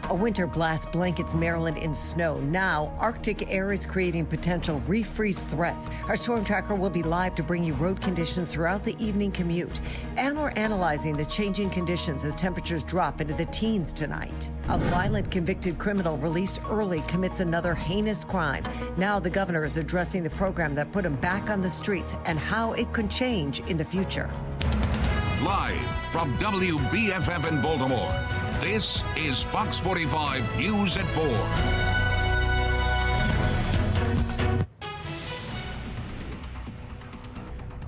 A winter blast blankets Maryland in snow. Now, Arctic air is creating potential refreeze threats. Our storm tracker will be live to bring you road conditions throughout the evening commute. And we're analyzing the changing conditions as temperatures drop into the teens tonight. A violent convicted criminal released early commits another heinous crime. Now the governor is addressing the program that put him back on the streets and how it could change in the future. Live from WBFF in Baltimore, this is Fox 45 News at 4.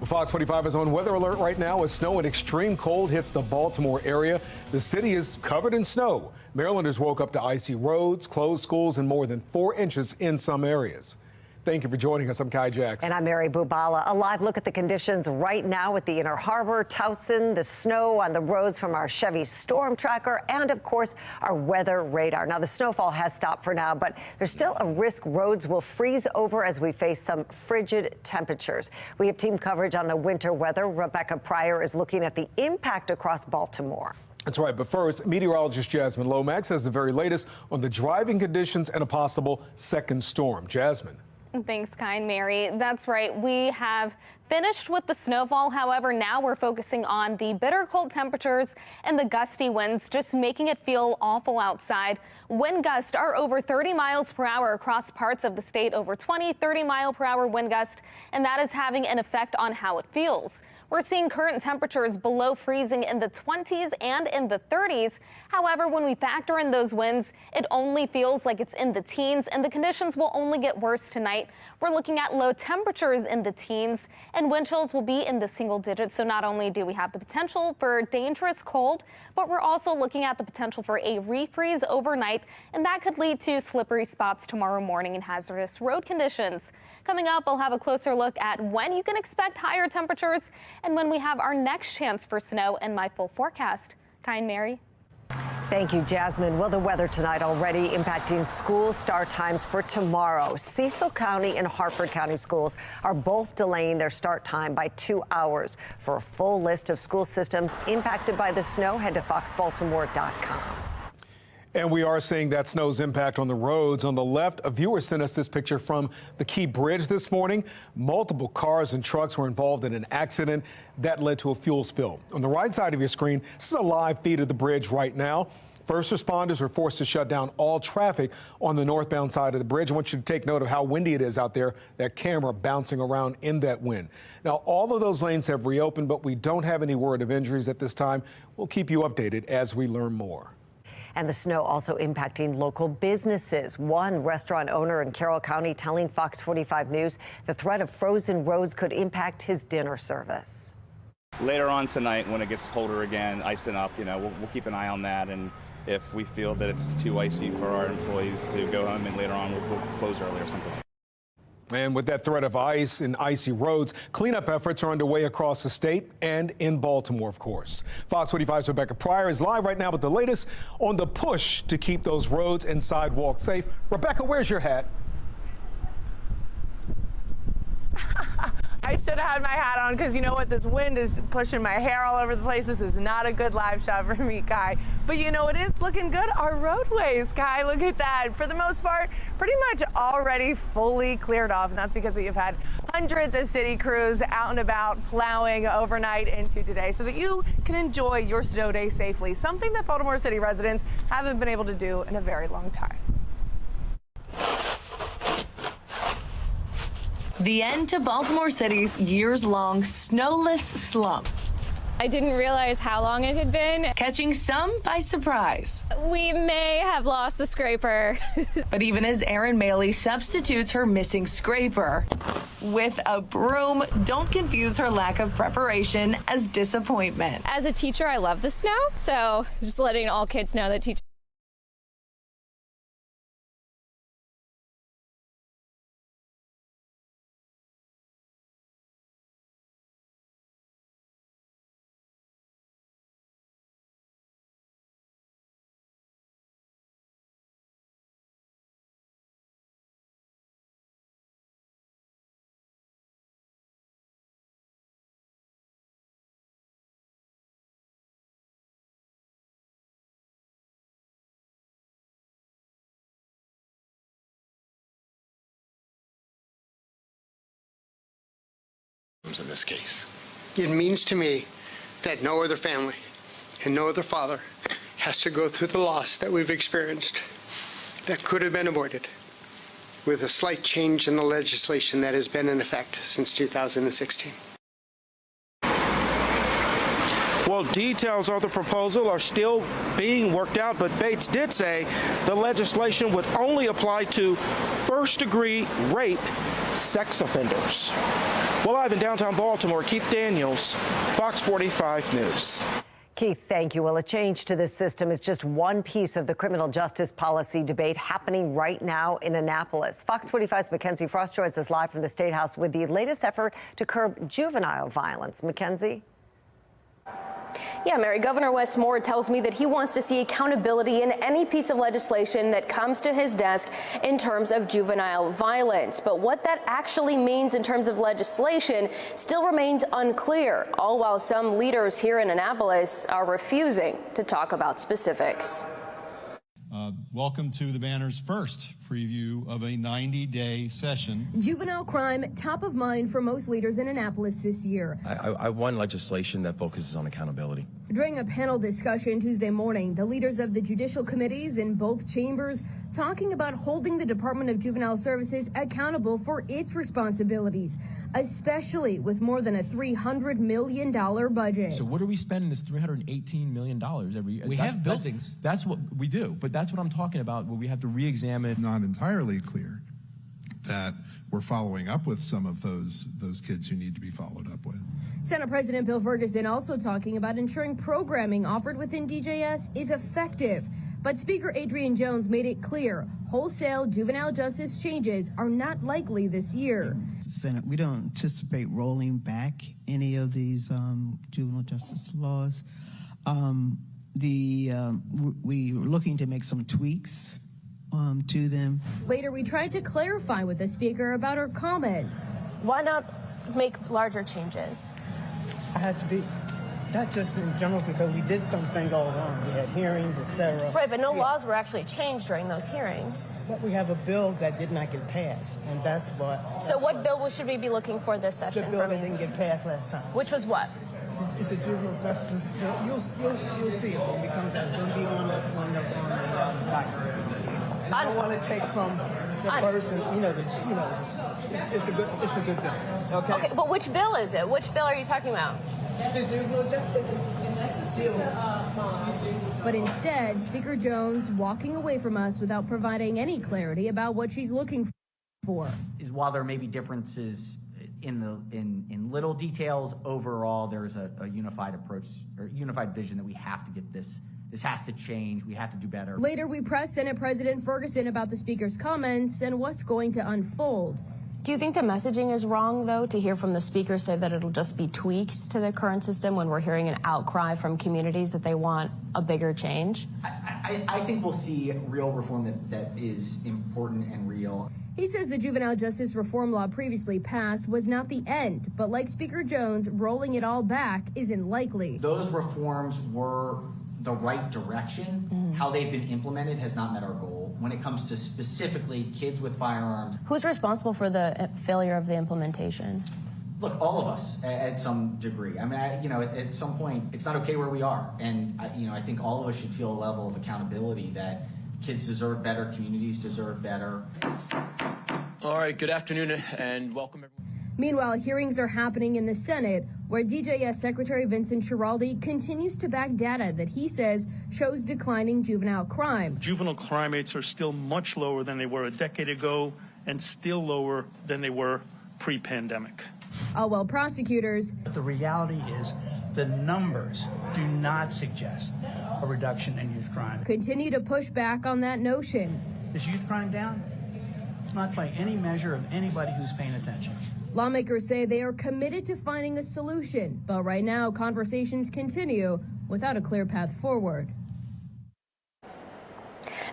Fox 45 is on weather alert right now as snow and extreme cold hits the Baltimore area. The city is covered in snow. Marylanders woke up to icy roads, closed schools, and more than 4 inches in some areas. Thank you for joining us. I'm Kai Jackson. And I'm Mary Bubala. A live look at the conditions right now at the Inner Harbor, Towson, the snow on the roads from our Chevy storm tracker, and of course, our weather radar. Now, the snowfall has stopped for now, but there's still a risk roads will freeze over as we face some frigid temperatures. We have team coverage on the winter weather. Rebecca Pryor is looking at the impact across Baltimore. That's right. But first, meteorologist Jasmine Lomax has the very latest on the driving conditions and a possible second storm. Jasmine. Thanks, Kai and Mary. That's right. We have finished with the snowfall. However, now we're focusing on the bitter cold temperatures and the gusty winds, just making it feel awful outside. Wind gusts are over 30 miles per hour across parts of the state, over 30 mile per hour wind gust, and that is having an effect on how it feels. We're seeing current temperatures below freezing in the 20s and in the 30s. However, when we factor in those winds, it only feels like it's in the teens, and the conditions will only get worse tonight. We're looking at low temperatures in the teens, and wind chills will be in the single digits. So not only do we have the potential for dangerous cold, but we're also looking at the potential for a refreeze overnight, and that could lead to slippery spots tomorrow morning and hazardous road conditions. Coming up, I'll have a closer look at when you can expect higher temperatures and when we have our next chance for snow and my full forecast. Kai and Mary. Thank you, Jasmine. Well, the weather tonight already impacting school start times for tomorrow. Cecil County and Harford County schools are both delaying their start time by 2 hours. For a full list of school systems impacted by the snow, head to foxbaltimore.com. And we are seeing that snow's impact on the roads. On the left, a viewer sent us this picture from the Key Bridge this morning. Multiple cars and trucks were involved in an accident that led to a fuel spill. On the right side of your screen, this is a live feed of the bridge right now. First responders were forced to shut down all traffic on the northbound side of the bridge. I want you to take note of how windy it is out there, that camera bouncing around in that wind. Now, all of those lanes have reopened, but we don't have any word of injuries at this time. We'll keep you updated as we learn more. And the snow also impacting local businesses. One restaurant owner in Carroll County telling Fox 45 News the threat of frozen roads could impact his dinner service. Later on tonight, when it gets colder again, icing up, we'll keep an eye on that. And if we feel that it's too icy for our employees to go home, and later on we'll close early or something. And with that threat of ice and icy roads, cleanup efforts are underway across the state and in Baltimore, of course. Fox 45's Rebecca Pryor is live right now with the latest on the push to keep those roads and sidewalks safe. Rebecca, where's your hat? I should have had my hat on because you know what? This wind is pushing my hair all over the place. This is not a good live shot for me, Kai. But you know what is looking good? Our roadways, Kai. Look at that. For the most part, pretty much already fully cleared off. And that's because we have had hundreds of city crews out and about plowing overnight into today so that you can enjoy your snow day safely. Something that Baltimore City residents haven't been able to do in a very long time. The end to Baltimore City's years-long snowless slump. I didn't realize how long it had been. Catching some by surprise. We may have lost the scraper. But even as Erin Maley substitutes her missing scraper with a broom, don't confuse her lack of preparation as disappointment. As a teacher, I love the snow, so just letting all kids know that teachers in this case. It means to me that no other family and no other father has to go through the loss that we've experienced that could have been avoided with a slight change in the legislation that has been in effect since 2016. Well, details of the proposal are still being worked out, but Bates did say the legislation would only apply to first-degree rape sex offenders. Well, live in downtown Baltimore, Keith Daniels, Fox 45 News. Keith, thank you. Well, a change to this system is just one piece of the criminal justice policy debate happening right now in Annapolis. Fox 45's Mackenzie Frost joins us live from the State House with the latest effort to curb juvenile violence. Mackenzie? Yeah, Mary, Governor Wes Moore tells me that he wants to see accountability in any piece of legislation that comes to his desk in terms of juvenile violence. But what that actually means in terms of legislation still remains unclear, all while some leaders here in Annapolis are refusing to talk about specifics. Welcome to the Banner's first preview of a 90-day session. Juvenile crime top of mind for most leaders in Annapolis this year. I want legislation that focuses on accountability. During a panel discussion Tuesday morning, the leaders of the judicial committees in both chambers talking about holding the Department of Juvenile Services accountable for its responsibilities, especially with more than a $300 million budget. So what are we spending this $318 million every year? We have buildings. That's what we do, but that's what I'm talking about, where we have to re-examine. Not entirely clear that we're following up with some of those kids who need to be followed up with. Senate President Bill Ferguson also talking about ensuring programming offered within DJS is effective. But Speaker Adrian Jones made it clear wholesale juvenile justice changes are not likely this year. Senate, we don't anticipate rolling back any of these juvenile justice laws. We're looking to make some tweaks to them. Later, we tried to clarify with the Speaker about her comments. Why not make larger changes? I had to be, not just in general, because we did something all wrong. We had hearings, etc. Right, but no laws were actually changed during those hearings. But we have a bill that did not get passed, and that's what. So what bill should we be looking for this session? The bill that didn't get passed last time. Which was what? It's the juvenile justice bill. You'll see it when we come back. It'll be on the document. I don't want to take from the person, it's a good bill. Okay, but which bill is it? Which bill are you talking about? The juvenile justice bill. But instead, Speaker Jones walking away from us without providing any clarity about what she's looking for. Is while there may be differences in little details, overall there's a unified approach or unified vision that we have to get this has to change. We have to do better. Later, we pressed Senate President Ferguson about the Speaker's comments and what's going to unfold. Do you think the messaging is wrong, though, to hear from the Speaker say that it'll just be tweaks to the current system when we're hearing an outcry from communities that they want a bigger change? I think we'll see real reform that is important and real. He says the juvenile justice reform law previously passed was not the end, but like Speaker Jones, rolling it all back isn't likely. Those reforms were the right direction. How they've been implemented has not met our goal. When it comes to specifically kids with firearms. Who's responsible for the failure of the implementation? Look, all of us at some degree. I mean, at some point, it's not okay where we are. And, I think all of us should feel a level of accountability that kids deserve better, communities deserve better. All right, good afternoon and welcome everyone. Meanwhile, hearings are happening in the Senate, where DJS Secretary Vincent Schiraldi continues to back data that he says shows declining juvenile crime. Juvenile crime rates are still much lower than they were a decade ago and still lower than they were pre-pandemic. All while prosecutors... The reality is the numbers do not suggest a reduction in youth crime. ...continue to push back on that notion. Is youth crime down? Not by any measure of anybody who's paying attention. Lawmakers say they are committed to finding a solution, but right now conversations continue without a clear path forward.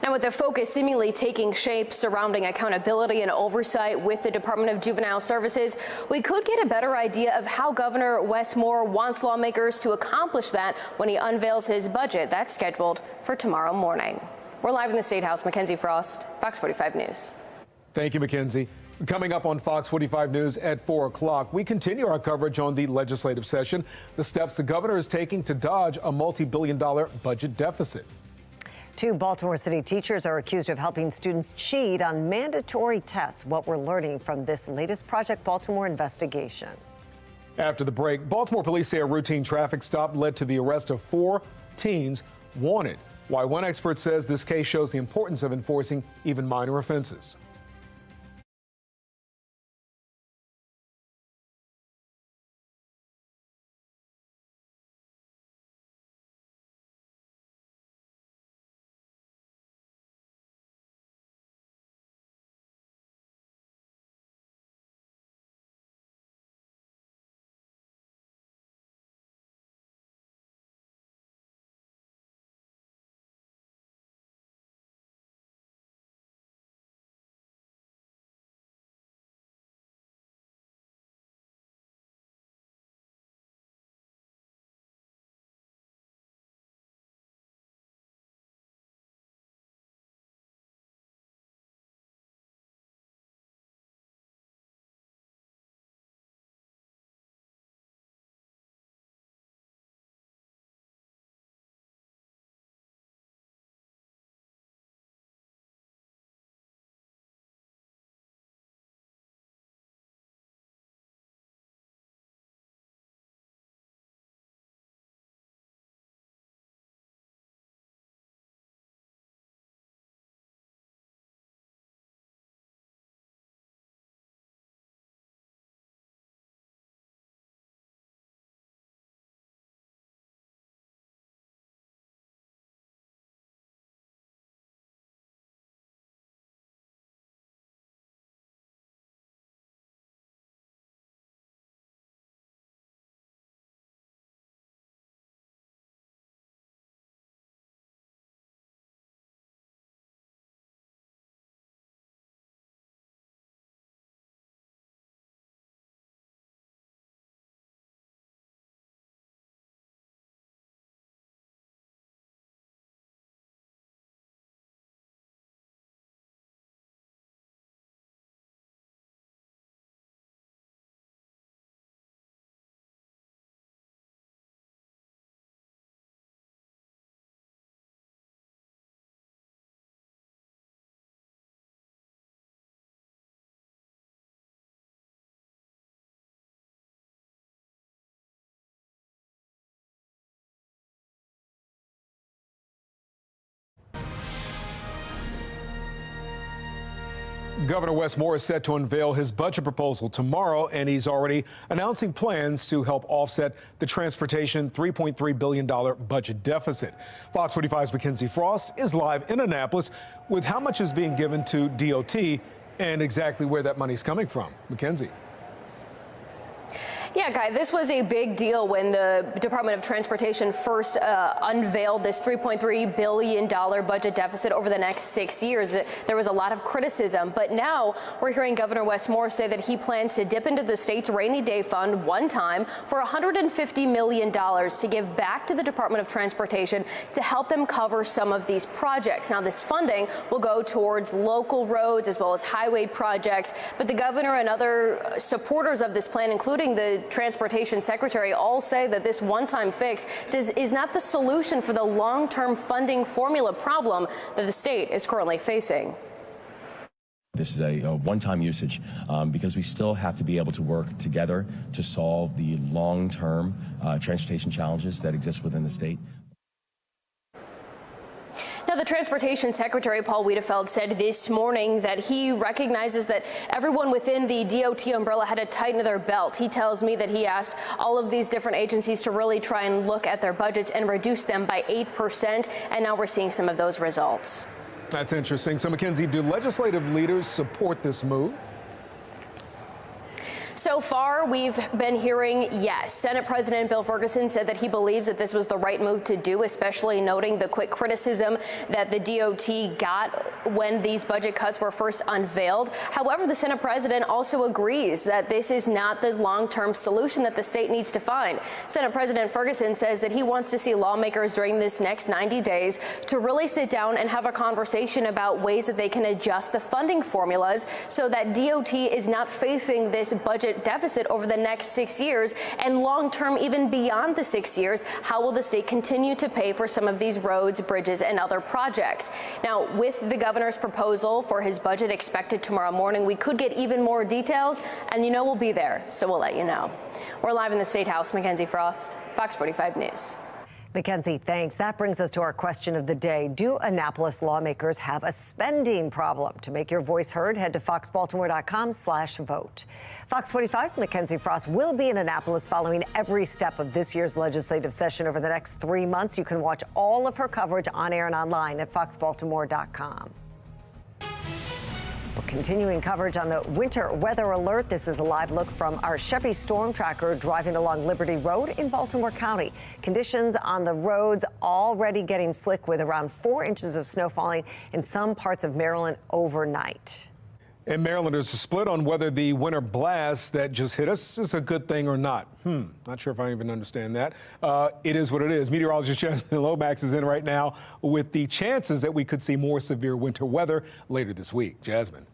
Now, with the focus seemingly taking shape surrounding accountability and oversight with the Department of Juvenile Services, we could get a better idea of how Governor Wes Moore wants lawmakers to accomplish that when he unveils his budget. That's scheduled for tomorrow morning. We're live in the State House. Mackenzie Frost, Fox 45 News. Thank you, Mackenzie. Coming up on Fox 45 News at 4 o'clock, we continue our coverage on the legislative session, the steps the governor is taking to dodge a multi-billion-dollar budget deficit. 2 Baltimore City teachers are accused of helping students cheat on mandatory tests. What we're learning from this latest Project Baltimore investigation. After the break, Baltimore police say a routine traffic stop led to the arrest of 4 teens wanted. Why one expert says this case shows the importance of enforcing even minor offenses. Governor Wes Moore is set to unveil his budget proposal tomorrow, and he's already announcing plans to help offset the transportation $3.3 billion budget deficit. Fox 45's Mackenzie Frost is live in Annapolis with how much is being given to DOT and exactly where that money's coming from. Mackenzie. Yeah, Guy, this was a big deal when the Department of Transportation first unveiled this $3.3 billion budget deficit over the next 6 years. There was a lot of criticism, but now we're hearing Governor Wes Moore say that he plans to dip into the state's rainy day fund one time for $150 million to give back to the Department of Transportation to help them cover some of these projects. Now, this funding will go towards local roads as well as highway projects, but the governor and other supporters of this plan, including the Transportation Secretary, all say that this one-time fix is not the solution for the long-term funding formula problem that the state is currently facing. This is a one-time usage because we still have to be able to work together to solve the long-term transportation challenges that exist within the state. Now, the Transportation Secretary, Paul Wiedefeld, said this morning that he recognizes that everyone within the DOT umbrella had to tighten their belt. He tells me that he asked all of these different agencies to really try and look at their budgets and reduce them by 8%, and now we're seeing some of those results. That's interesting. So, Mackenzie, do legislative leaders support this move? So far, we've been hearing yes. Senate President Bill Ferguson said that he believes that this was the right move to do, especially noting the quick criticism that the DOT got when these budget cuts were first unveiled. However, the Senate President also agrees that this is not the long-term solution that the state needs to find. Senate President Ferguson says that he wants to see lawmakers during this next 90 days to really sit down and have a conversation about ways that they can adjust the funding formulas so that DOT is not facing this budget deficit over the next 6 years, and long-term, even beyond the 6 years, how will the state continue to pay for some of these roads, bridges, and other projects? Now, with the governor's proposal for his budget expected tomorrow morning, we could get even more details, and you know we'll be there, so we'll let you know. We're live in the State House. Mackenzie Frost, Fox 45 News. Mackenzie, thanks. That brings us to our question of the day. Do Annapolis lawmakers have a spending problem? To make your voice heard, head to foxbaltimore.com/vote. Fox 45's Mackenzie Frost will be in Annapolis following every step of this year's legislative session over the next 3 months. You can watch all of her coverage on air and online at foxbaltimore.com. Continuing coverage on the winter weather alert. This is a live look from our Chevy Storm Tracker driving along Liberty Road in Baltimore County. Conditions on the roads already getting slick with around 4 inches of snow falling in some parts of Maryland overnight. In Maryland, there's a split on whether the winter blast that just hit us is a good thing or not. Not sure if I even understand that. It is what it is. Meteorologist Jasmine Lomax is in right now with the chances that we could see more severe winter weather later this week. Jasmine.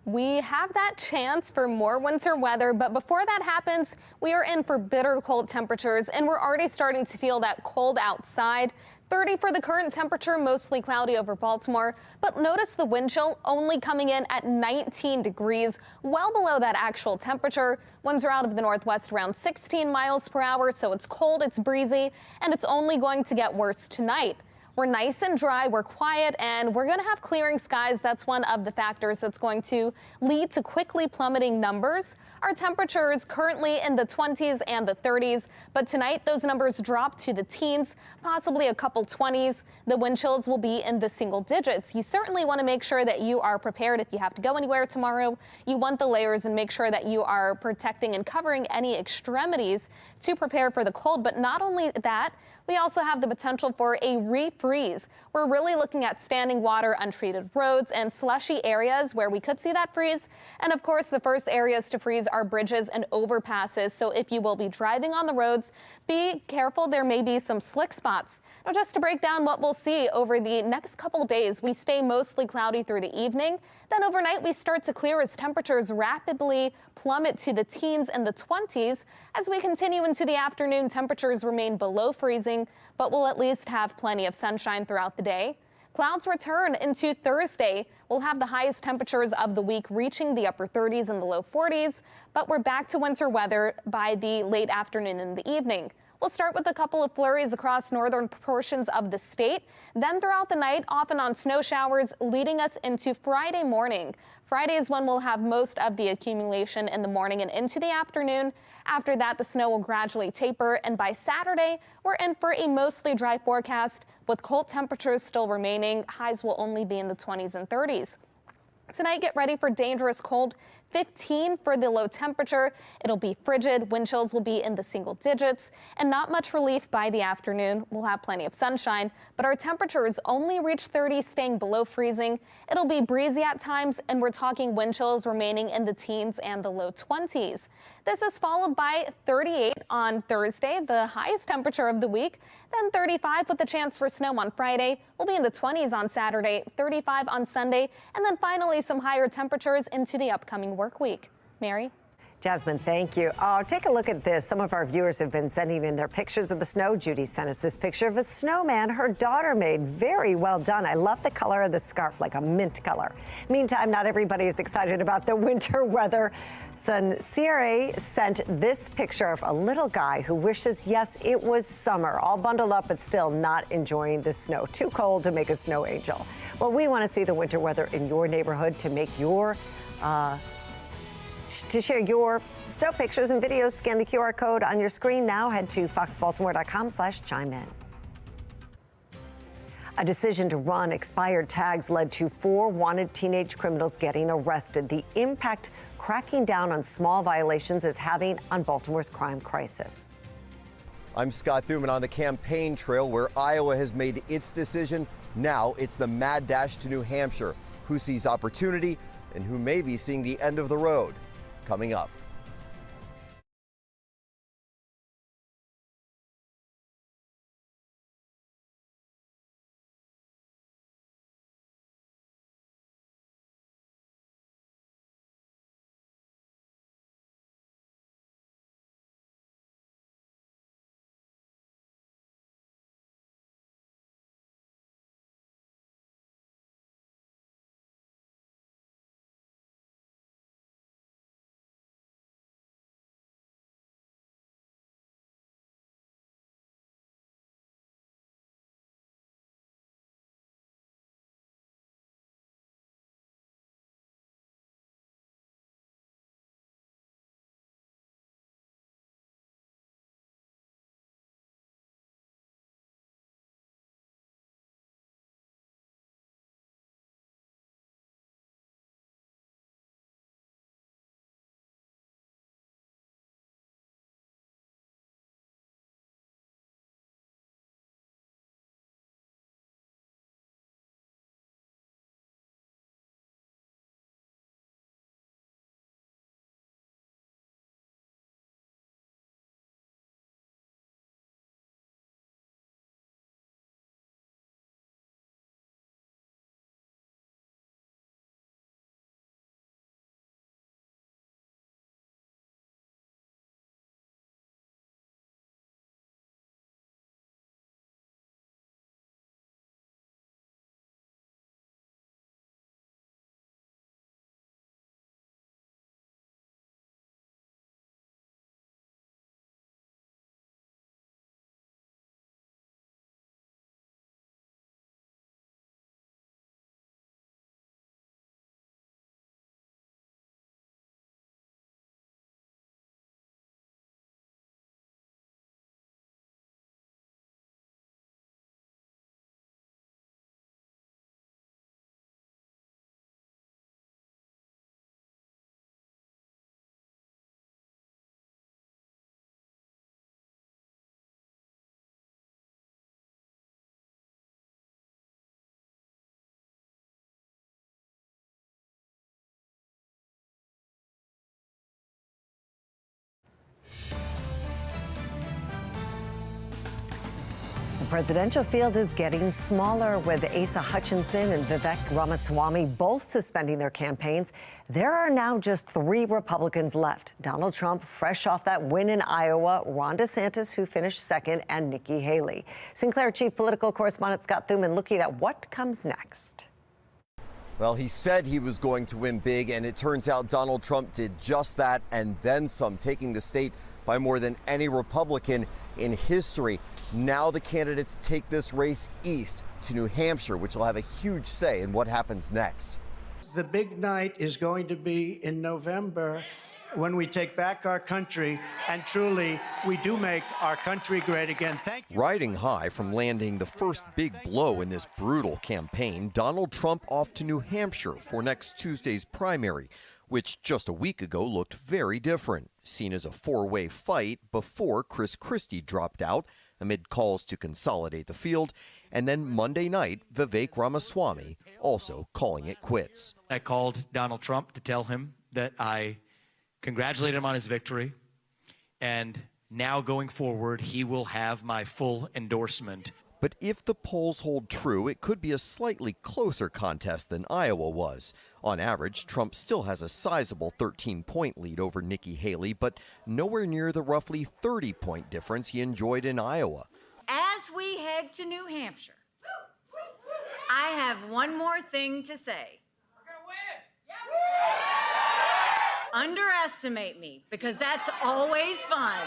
We have that chance for more winter weather, but before that happens, we are in for bitter cold temperatures, and we're already starting to feel that cold outside. 30 for the current temperature, mostly cloudy over Baltimore, but notice the wind chill only coming in at 19 degrees, well below that actual temperature. Winds are out of the northwest around 16 miles per hour, so it's cold, it's breezy, and it's only going to get worse tonight. We're nice and dry, we're quiet, and we're going to have clearing skies. That's one of the factors that's going to lead to quickly plummeting numbers. Our temperature is currently in the 20s and the 30s, but tonight those numbers drop to the teens, possibly a couple 20s. The wind chills will be in the single digits. You certainly want to make sure that you are prepared if you have to go anywhere tomorrow. You want the layers and make sure that you are protecting and covering any extremities to prepare for the cold. But not only that, we also have the potential for a refreeze. We're really looking at standing water, untreated roads, and slushy areas where we could see that freeze. And of course, the first areas to freeze are bridges and overpasses. So if you will be driving on the roads, be careful. There may be some slick spots. Now, just to break down what we'll see over the next couple days, we stay mostly cloudy through the evening. Then overnight, we start to clear as temperatures rapidly plummet to the teens and the 20s. As we continue into the afternoon, temperatures remain below freezing, but we'll at least have plenty of sunshine throughout the day. Clouds return into Thursday. We'll have the highest temperatures of the week reaching the upper 30s and the low 40s, but we're back to winter weather by the late afternoon and the evening. We'll start with a couple of flurries across northern portions of the state. Then throughout the night, off and on snow showers, leading us into Friday morning. Friday is when we'll have most of the accumulation in the morning and into the afternoon. After that, the snow will gradually taper, and by Saturday, we're in for a mostly dry forecast with cold temperatures still remaining. Highs will only be in the 20s and 30s. Tonight, get ready for dangerous cold. 15 for the low temperature. It'll be frigid. Wind chills will be in the single digits and not much relief by the afternoon. We'll have plenty of sunshine, but our temperatures only reach 30, staying below freezing. It'll be breezy at times, and we're talking wind chills remaining in the teens and the low 20s. This is followed by 38 on Thursday, the highest temperature of the week. Then 35 with a chance for snow on Friday. We'll be in the 20s on Saturday, 35 on Sunday, and then finally some higher temperatures into the upcoming work week. Mary? Jasmine, thank you. Oh, take a look at this. Some of our viewers have been sending in their pictures of the snow. Judy sent us this picture of a snowman her daughter made. Very well done. I love the color of the scarf, like a mint color. Meantime, not everybody is excited about the winter weather. Sincere sent this picture of a little guy who wishes, yes, it was summer, all bundled up, but still not enjoying the snow. Too cold to make a snow angel. Well, we want to see the winter weather in your neighborhood to make your to share your snow pictures and videos. Scan the QR code on your screen now. Head to foxbaltimore.com/chime in. A decision to run expired tags led to 4 wanted teenage criminals getting arrested. The impact cracking down on small violations is having on Baltimore's crime crisis. I'm Scott Thuman on the campaign trail where Iowa has made its decision. Now it's the mad dash to New Hampshire. Who sees opportunity and who may be seeing the end of the road? Coming up. The presidential field is getting smaller, with Asa Hutchinson and Vivek Ramaswamy both suspending their campaigns. There are now just 3 Republicans left: Donald Trump, fresh off that win in Iowa, Ron DeSantis, who finished second, and Nikki Haley. Sinclair Chief Political Correspondent Scott Thuman looking at what comes next. Well, he said he was going to win big, and it turns out Donald Trump did just that and then some, taking the state by more than any Republican in history. Now the candidates take this race east to New Hampshire, which will have a huge say in what happens next. The big night is going to be in November, when we take back our country, and truly we do make our country great again. Thank you. Riding high from landing the first big blow in this brutal campaign, Donald Trump off to New Hampshire for next Tuesday's primary, which just a week ago looked very different, seen as a 4-way fight before Chris Christie dropped out amid calls to consolidate the field, and then Monday night, Vivek Ramaswamy also calling it quits. I called Donald Trump to tell him that I congratulate him on his victory, and now going forward, he will have my full endorsement. But if the polls hold true, it could be a slightly closer contest than Iowa was. On average, Trump still has a sizable 13-point lead over Nikki Haley, but nowhere near the roughly 30-point difference he enjoyed in Iowa. As we head to New Hampshire, I have one more thing to say. We're gonna win! Underestimate me, because that's always fun.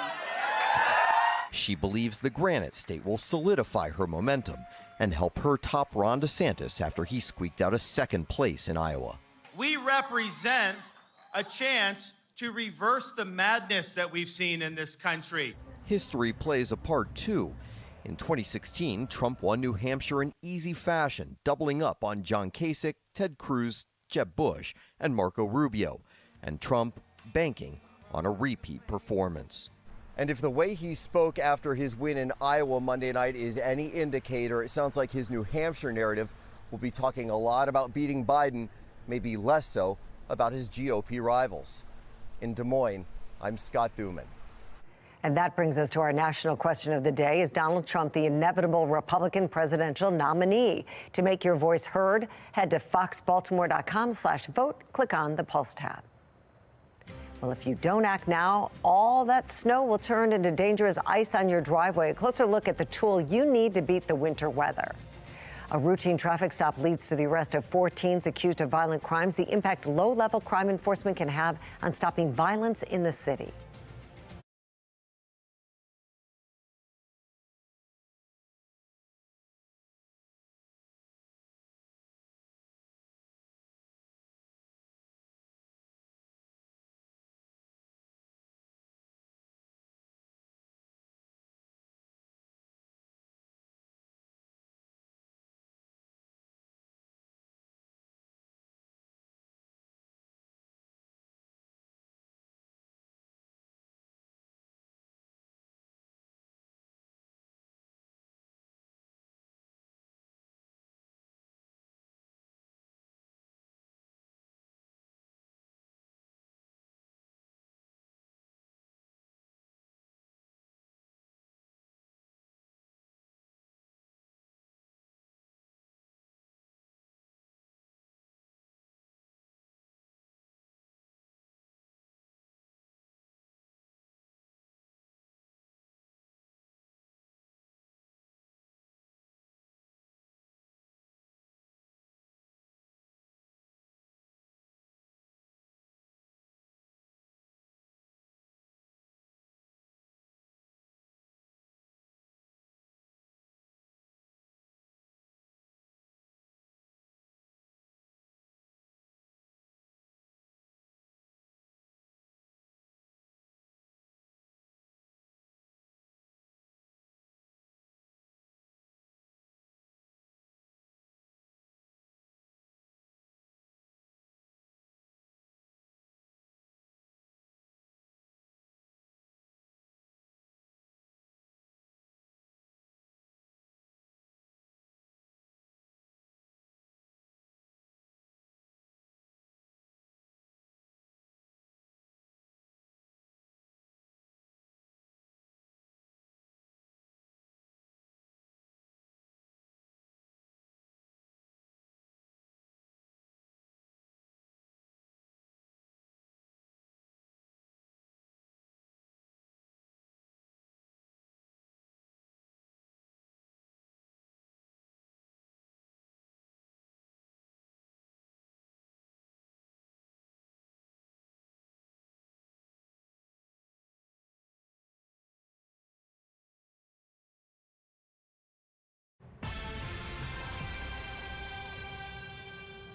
She believes the Granite State will solidify her momentum and help her top Ron DeSantis after he squeaked out a second place in Iowa. We represent a chance to reverse the madness that we've seen in this country. History plays a part too. In 2016, Trump won New Hampshire in easy fashion, doubling up on John Kasich, Ted Cruz, Jeb Bush, and Marco Rubio, and Trump banking on a repeat performance. And if the way he spoke after his win in Iowa Monday night is any indicator, it sounds like his New Hampshire narrative will be talking a lot about beating Biden, maybe less so about his GOP rivals. In Des Moines, I'm Scott Thuman. And that brings us to our national question of the day. Is Donald Trump the inevitable Republican presidential nominee? To make your voice heard, head to foxbaltimore.com/vote. Click on the Pulse tab. Well, if you don't act now, all that snow will turn into dangerous ice on your driveway. A closer look at the tool you need to beat the winter weather. A routine traffic stop leads to the arrest of 4 teens accused of violent crimes. The impact low-level crime enforcement can have on stopping violence in the city.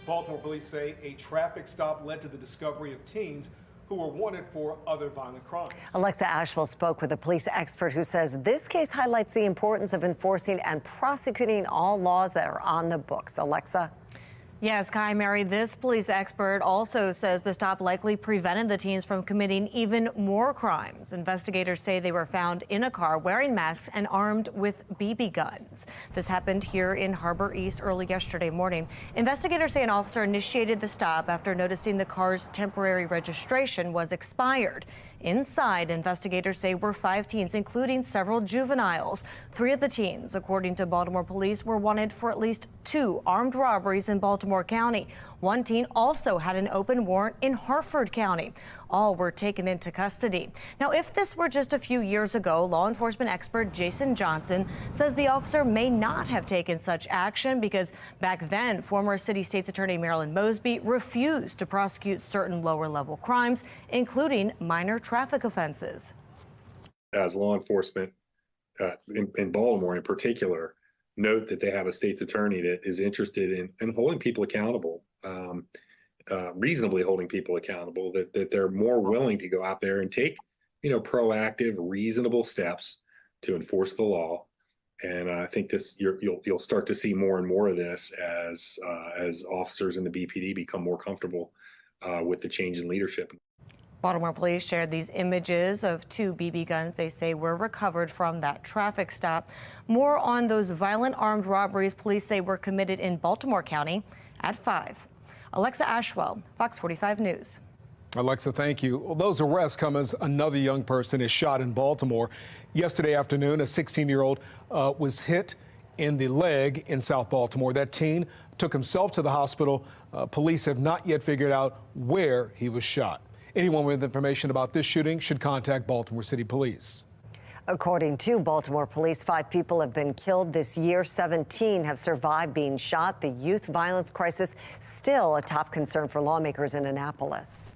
Baltimore police say a traffic stop led to the discovery of teens who were wanted for other violent crimes. Alexa Asheville spoke with a police expert who says this case highlights the importance of enforcing and prosecuting all laws that are on the books. Alexa? Yes, Kai, Mary, this police expert also says the stop likely prevented the teens from committing even more crimes. Investigators say they were found in a car wearing masks and armed with BB guns. This happened here in Harbor East early yesterday morning. Investigators say an officer initiated the stop after noticing the car's temporary registration was expired. Inside, investigators say were 5 teens, including several juveniles. 3 of the teens, according to Baltimore police, were wanted for at least 2 armed robberies in Baltimore County. 1 teen also had an open warrant in Harford County. All were taken into custody. Now, if this were just a few years ago, law enforcement expert Jason Johnson says the officer may not have taken such action because back then, former City State's Attorney Marilyn Mosby refused to prosecute certain lower-level crimes, including minor traffic offenses. As law enforcement in Baltimore in particular, note that they have a state's attorney that is interested in holding people accountable, reasonably holding people accountable, that they're more willing to go out there and take, proactive, reasonable steps to enforce the law And I think you'll start to see more and more of this as officers in the BPD become more comfortable with the change in leadership. Baltimore police shared these images of 2 BB guns they say were recovered from that traffic stop. More on those violent armed robberies police say were committed in Baltimore County at 5. Alexa Ashwell, Fox 45 News. Alexa, thank you. Well, those arrests come as another young person is shot in Baltimore. Yesterday afternoon, a 16-year-old was hit in the leg in South Baltimore. That teen took himself to the hospital. Police have not yet figured out where he was shot. Anyone with information about this shooting should contact Baltimore City Police. According to Baltimore police, 5 people have been killed this year. 17 have survived being shot. The youth violence crisis still a top concern for lawmakers in Annapolis.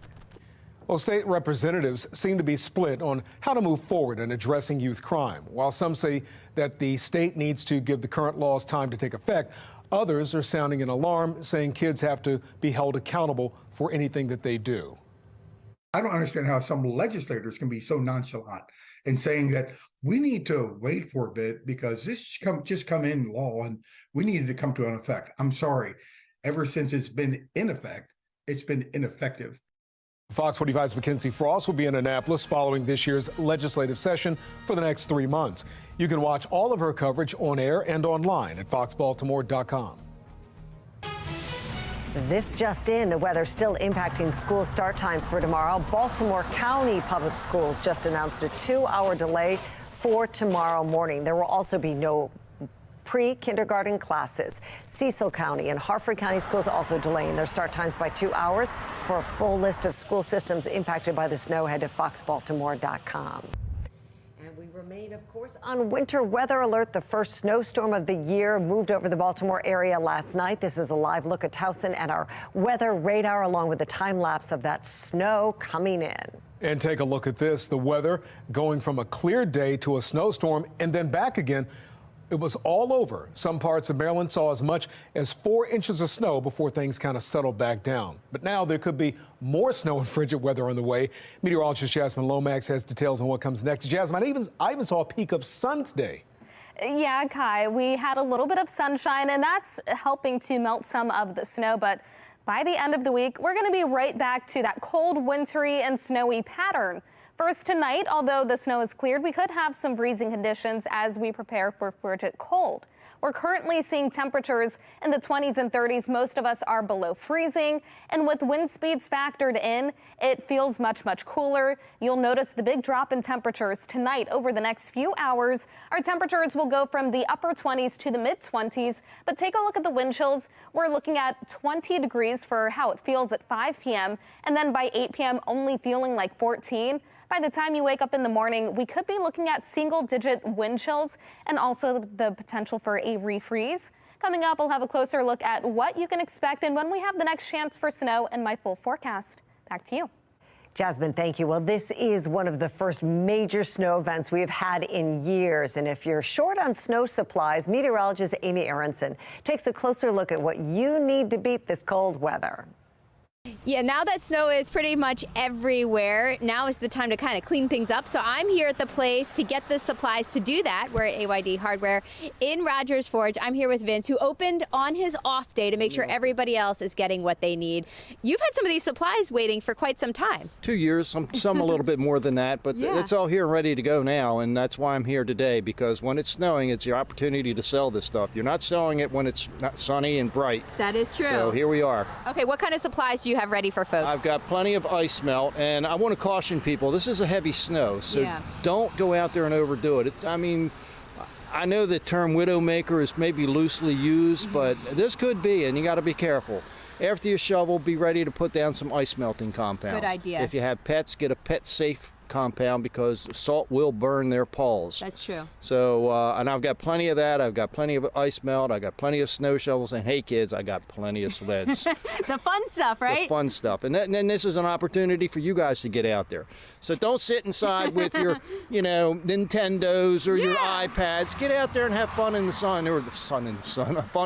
Well, state representatives seem to be split on how to move forward in addressing youth crime. While some say that the state needs to give the current laws time to take effect, others are sounding an alarm, saying kids have to be held accountable for anything that they do. I don't understand how some legislators can be so nonchalant in saying that we need to wait for a bit because this just come in law and we needed to come to an effect. I'm sorry. Ever since it's been in effect, it's been ineffective. Fox 45's Mackenzie Frost will be in Annapolis following this year's legislative session for the next 3 months. You can watch all of her coverage on air and online at foxbaltimore.com. This just in, the weather still impacting school start times for tomorrow. Baltimore County Public Schools just announced a 2-hour delay for tomorrow morning. There will also be no pre-kindergarten classes. Cecil County and Harford County schools also delaying their start times by 2 hours. For a full list of school systems impacted by the snow, head to foxbaltimore.com. And we remain, of course, on winter weather alert. The first snowstorm of the year moved over the Baltimore area last night. This is a live look at Towson and our weather radar, along with the time lapse of that snow coming in. And take a look at this. The weather going from a clear day to a snowstorm and then back again. It was all over. Some parts of Maryland saw as much as 4 inches of snow before things kind of settled back down. But now there could be more snow and frigid weather on the way. Meteorologist Jasmine Lomax has details on what comes next. Jasmine, I even saw a peak of sun today. Yeah, Kai, we had a little bit of sunshine, and that's helping to melt some of the snow. But by the end of the week, we're going to be right back to that cold, wintry, and snowy pattern. First tonight, although the snow is cleared, we could have some freezing conditions as we prepare for frigid cold. We're currently seeing temperatures in the 20s and 30s. Most of us are below freezing, and with wind speeds factored in, it feels much, much cooler. You'll notice the big drop in temperatures tonight. Over the next few hours, our temperatures will go from the upper 20s to the mid 20s. But take a look at the wind chills. We're looking at 20 degrees for how it feels at 5 p.m. and then by 8 p.m. only feeling like 14. By the time you wake up in the morning, we could be looking at single-digit wind chills and also the potential for a refreeze. Coming up, we'll have a closer look at what you can expect and when we have the next chance for snow and my full forecast. Back to you. Jasmine, thank you. Well, this is one of the first major snow events we have had in years. And if you're short on snow supplies, meteorologist Amy Aronson takes a closer look at what you need to beat this cold weather. Yeah, now that snow is pretty much everywhere, now is the time to kind of clean things up. So I'm here at the place to get the supplies to do that. We're at AYD Hardware in Rogers Forge. I'm here with Vince, who opened on his off day to make sure everybody else is getting what they need. You've had some of these supplies waiting for quite some time. 2 years, some a little bit more than that, but Yeah. it's all here and ready to go now, and that's why I'm here today, because when it's snowing, it's your opportunity to sell this stuff. You're not selling it when it's not sunny and bright. That is true. So here we are. Okay, what kind of supplies do you have ready for folks? I've got plenty of ice melt, and I want to caution people, this is a heavy snow, so don't go out there and overdo it. I mean, I know the term widowmaker is maybe loosely used, but this could be, and you got to be careful. After you shovel, be ready to put down some ice melting compounds. Good idea. If you have pets, get a pet safe compound because salt will burn their paws. That's true. So, and I've got plenty of that. I've got plenty of ice melt. I got plenty of snow shovels. And hey, kids, I got plenty of sleds. The fun stuff, right? The fun stuff. And then this is an opportunity for you guys to get out there. So don't sit inside with your, Nintendos or your iPads. Get out there and have fun in the sun, or fun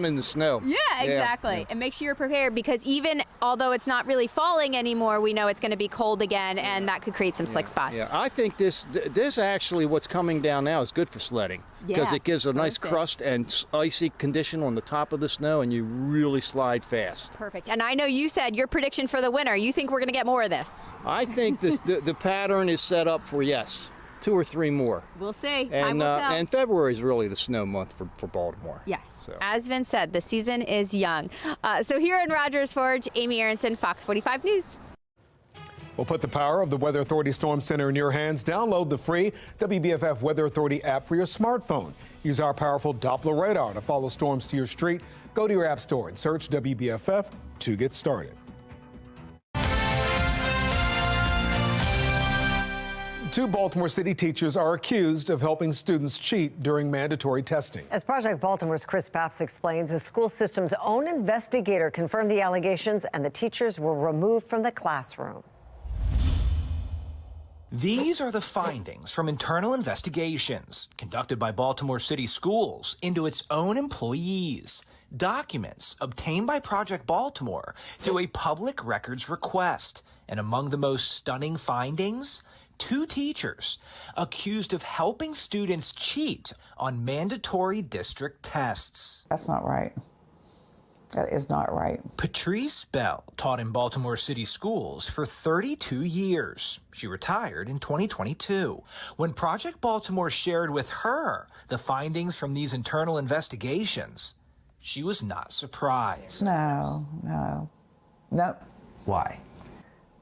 in the snow. Yeah, exactly. Yeah. And make sure you're prepared, because even although it's not really falling anymore, we know it's going to be cold again, and that could create some slick spots. Yeah, I think this actually, what's coming down now is good for sledding because it gives a nice crust and icy condition on the top of the snow, and you really slide fast. Perfect. And I know you said your prediction for the winter. You think we're going to get more of this? I think the pattern is set up for, yes, 2 or 3 more. We'll see. Time And, will tell. and February is really the snow month for Baltimore. Yes. So. As Vince said, the season is young. So here in Rogers Forge, Amy Aronson, Fox 45 News. We'll put the power of the Weather Authority Storm Center in your hands. Download the free WBFF Weather Authority app for your smartphone. Use our powerful Doppler radar to follow storms to your street. Go to your app store and search WBFF to get started. 2 Baltimore City teachers are accused of helping students cheat during mandatory testing. As Project Baltimore's Chris Papps explains, the school system's own investigator confirmed the allegations and the teachers were removed from the classroom. These are the findings from internal investigations conducted by Baltimore City Schools into its own employees. Documents obtained by Project Baltimore through a public records request. And among the most stunning findings, 2 teachers accused of helping students cheat on mandatory district tests. That's not right. That is not right. Patrice Bell taught in Baltimore City Schools for 32 years. She retired in 2022. When Project Baltimore shared with her the findings from these internal investigations, she was not surprised. No. Why?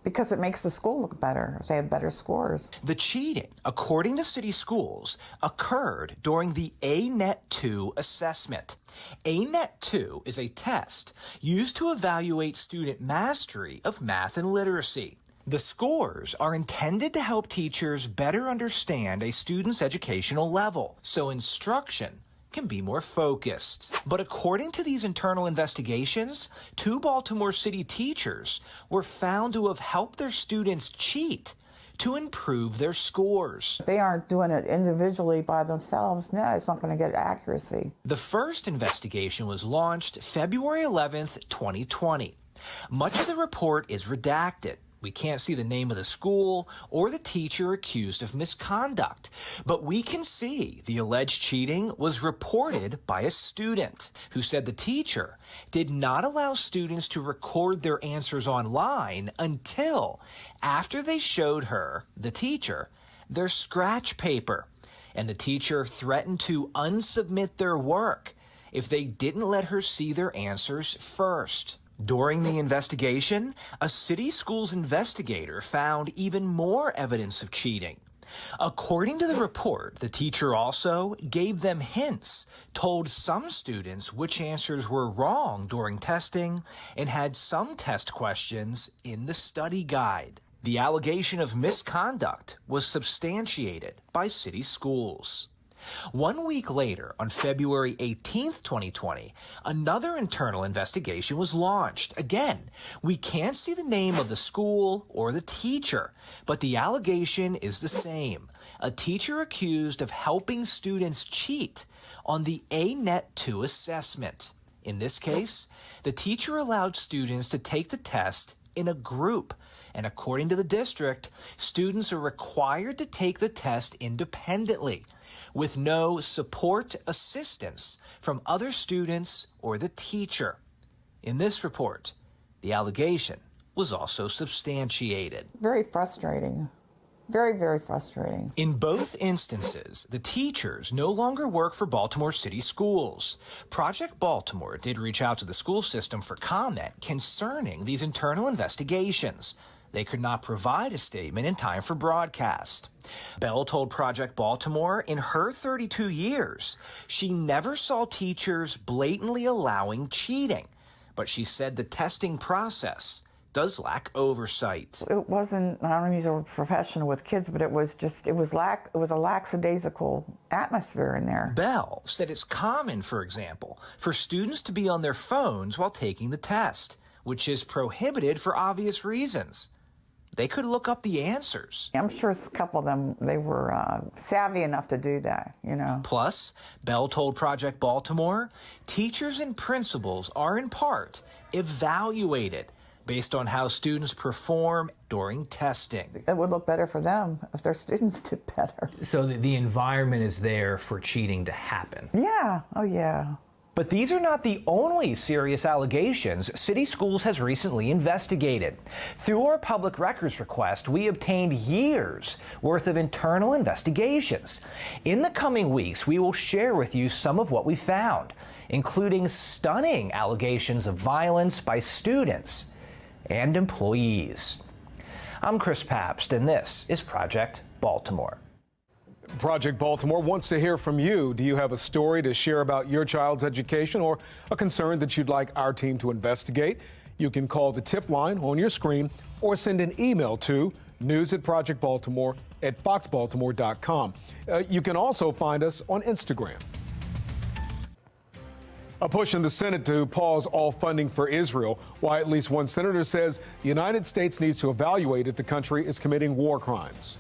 Because it makes the school look better if they have better scores. The cheating, according to city schools, occurred during the ANET-2 assessment. ANET-2 is a test used to evaluate student mastery of math and literacy. The scores are intended to help teachers better understand a student's educational level, so instruction can be more focused. But according to these internal investigations, 2 Baltimore City teachers were found to have helped their students cheat to improve their scores. They aren't doing it individually by themselves. No, it's not going to get accuracy. The first investigation was launched February 11th, 2020. Much of the report is redacted. We can't see the name of the school or the teacher accused of misconduct, but we can see the alleged cheating was reported by a student who said the teacher did not allow students to record their answers online until after they showed her, the teacher, their scratch paper, and the teacher threatened to unsubmit their work if they didn't let her see their answers first. During the investigation, a city schools investigator found even more evidence of cheating. According to the report, the teacher also gave them hints, told some students which answers were wrong during testing, and had some test questions in the study guide. The allegation of misconduct was substantiated by city schools. 1 week later, on February 18th, 2020, another internal investigation was launched. Again, we can't see the name of the school or the teacher, but the allegation is the same. A teacher accused of helping students cheat on the ANET-2 assessment. In this case, the teacher allowed students to take the test in a group. And according to the district, students are required to take the test independently, with no support assistance from other students or the teacher. In this report, the allegation was also substantiated. Very frustrating. Very, very frustrating. In both instances, the teachers no longer work for Baltimore City Schools. Project Baltimore did reach out to the school system for comment concerning these internal investigations. They could not provide a statement in time for broadcast. Bell told Project Baltimore in her 32 years, she never saw teachers blatantly allowing cheating, but she said the testing process does lack oversight. It wasn't, I don't use a professional with kids, but it was a lackadaisical atmosphere in there. Bell said it's common, for example, for students to be on their phones while taking the test, which is prohibited for obvious reasons. They could look up the answers. I'm sure a couple of them, they were savvy enough to do that, you know. Plus, Bell told Project Baltimore, teachers and principals are in part evaluated based on how students perform during testing. It would look better for them if their students did better. So the environment is there for cheating to happen. Yeah, oh yeah. But these are not the only serious allegations City Schools has recently investigated. Through our public records request, we obtained years worth of internal investigations. In the coming weeks, we will share with you some of what we found, including stunning allegations of violence by students and employees. I'm Chris Pabst, and this is Project Baltimore. Project Baltimore wants to hear from you. Do you have a story to share about your child's education or a concern that you'd like our team to investigate? You can call the tip line on your screen or send an email to news@projectbaltimore@foxbaltimore.com. You can also find us on Instagram. A push in the Senate to pause all funding for Israel, why at least one senator says the United States needs to evaluate if the country is committing war crimes.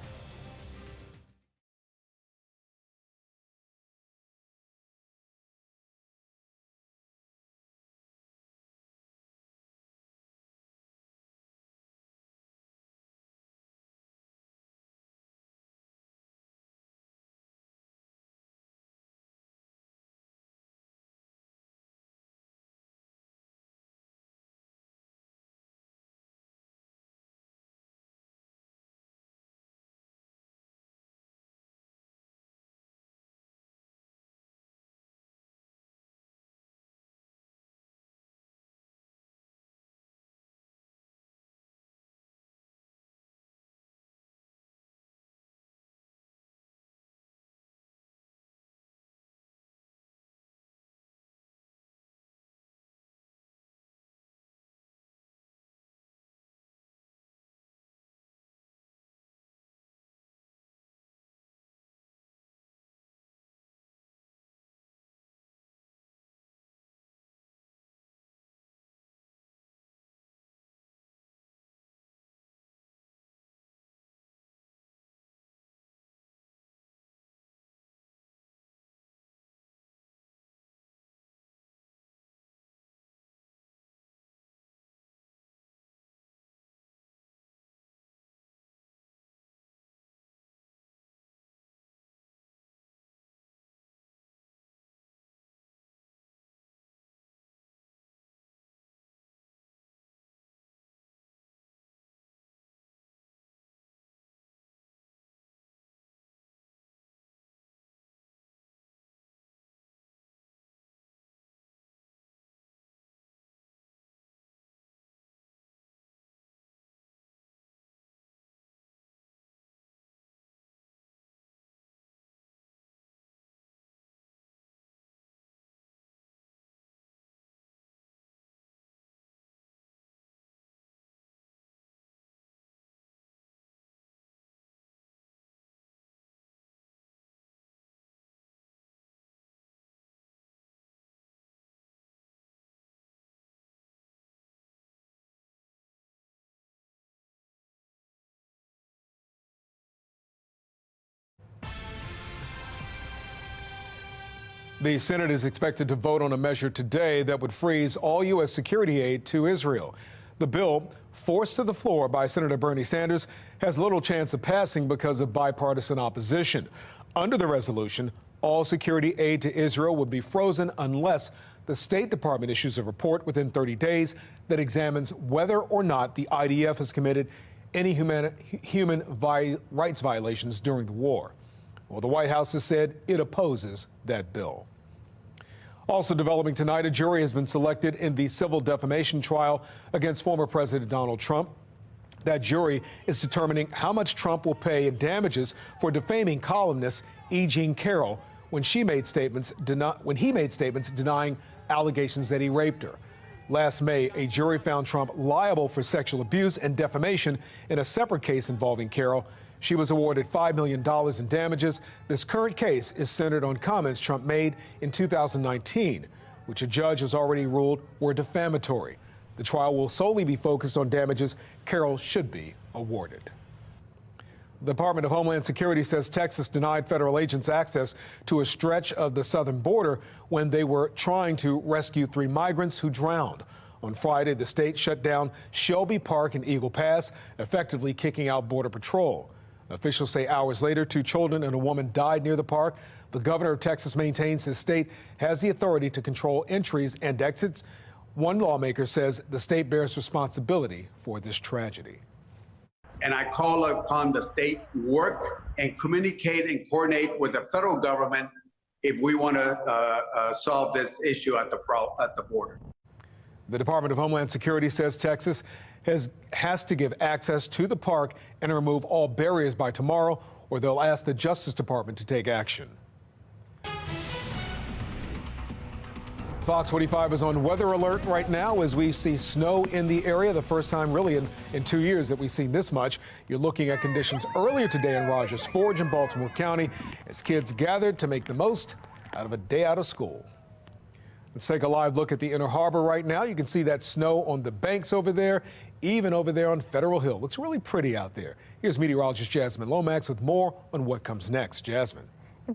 The Senate is expected to vote on a measure today that would freeze all U.S. security aid to Israel. The bill, forced to the floor by Senator Bernie Sanders, has little chance of passing because of bipartisan opposition. Under the resolution, all security aid to Israel would be frozen unless the State Department issues a report within 30 days that examines whether or not the IDF has committed any human rights violations during the war. Well, the White House has said it opposes that bill. Also developing tonight, a jury has been selected in the civil defamation trial against former President Donald Trump. That jury is determining how much Trump will pay in damages for defaming columnist E. Jean Carroll when he made statements denying allegations that he raped her. Last May, a jury found Trump liable for sexual abuse and defamation in a separate case involving Carroll. She was awarded $5 million in damages. This current case is centered on comments Trump made in 2019, which a judge has already ruled were defamatory. The trial will solely be focused on damages Carroll should be awarded. The Department of Homeland Security says Texas denied federal agents access to a stretch of the southern border when they were trying to rescue 3 migrants who drowned. On Friday, the state shut down Shelby Park and Eagle Pass, effectively kicking out Border Patrol. Officials say hours later, 2 children and a woman died near the park. The governor of Texas maintains his state has the authority to control entries and exits. One lawmaker says the state bears responsibility for this tragedy. And I call upon the state to work and communicate and coordinate with the federal government if we want to solve this issue at the border. The Department of Homeland Security says Texas has to give access to the park and remove all barriers by tomorrow, or they'll ask the Justice Department to take action. Fox 45 is on weather alert right now as we see snow in the area. The first time really in 2 years that we've seen this much. You're looking at conditions earlier today in Rogers Forge in Baltimore County as kids gathered to make the most out of a day out of school. Let's take a live look at the Inner Harbor right now. You can see that snow on the banks over there, even over there on Federal Hill. Looks really pretty out there. Here's meteorologist Jasmine Lomax with more on what comes next. Jasmine.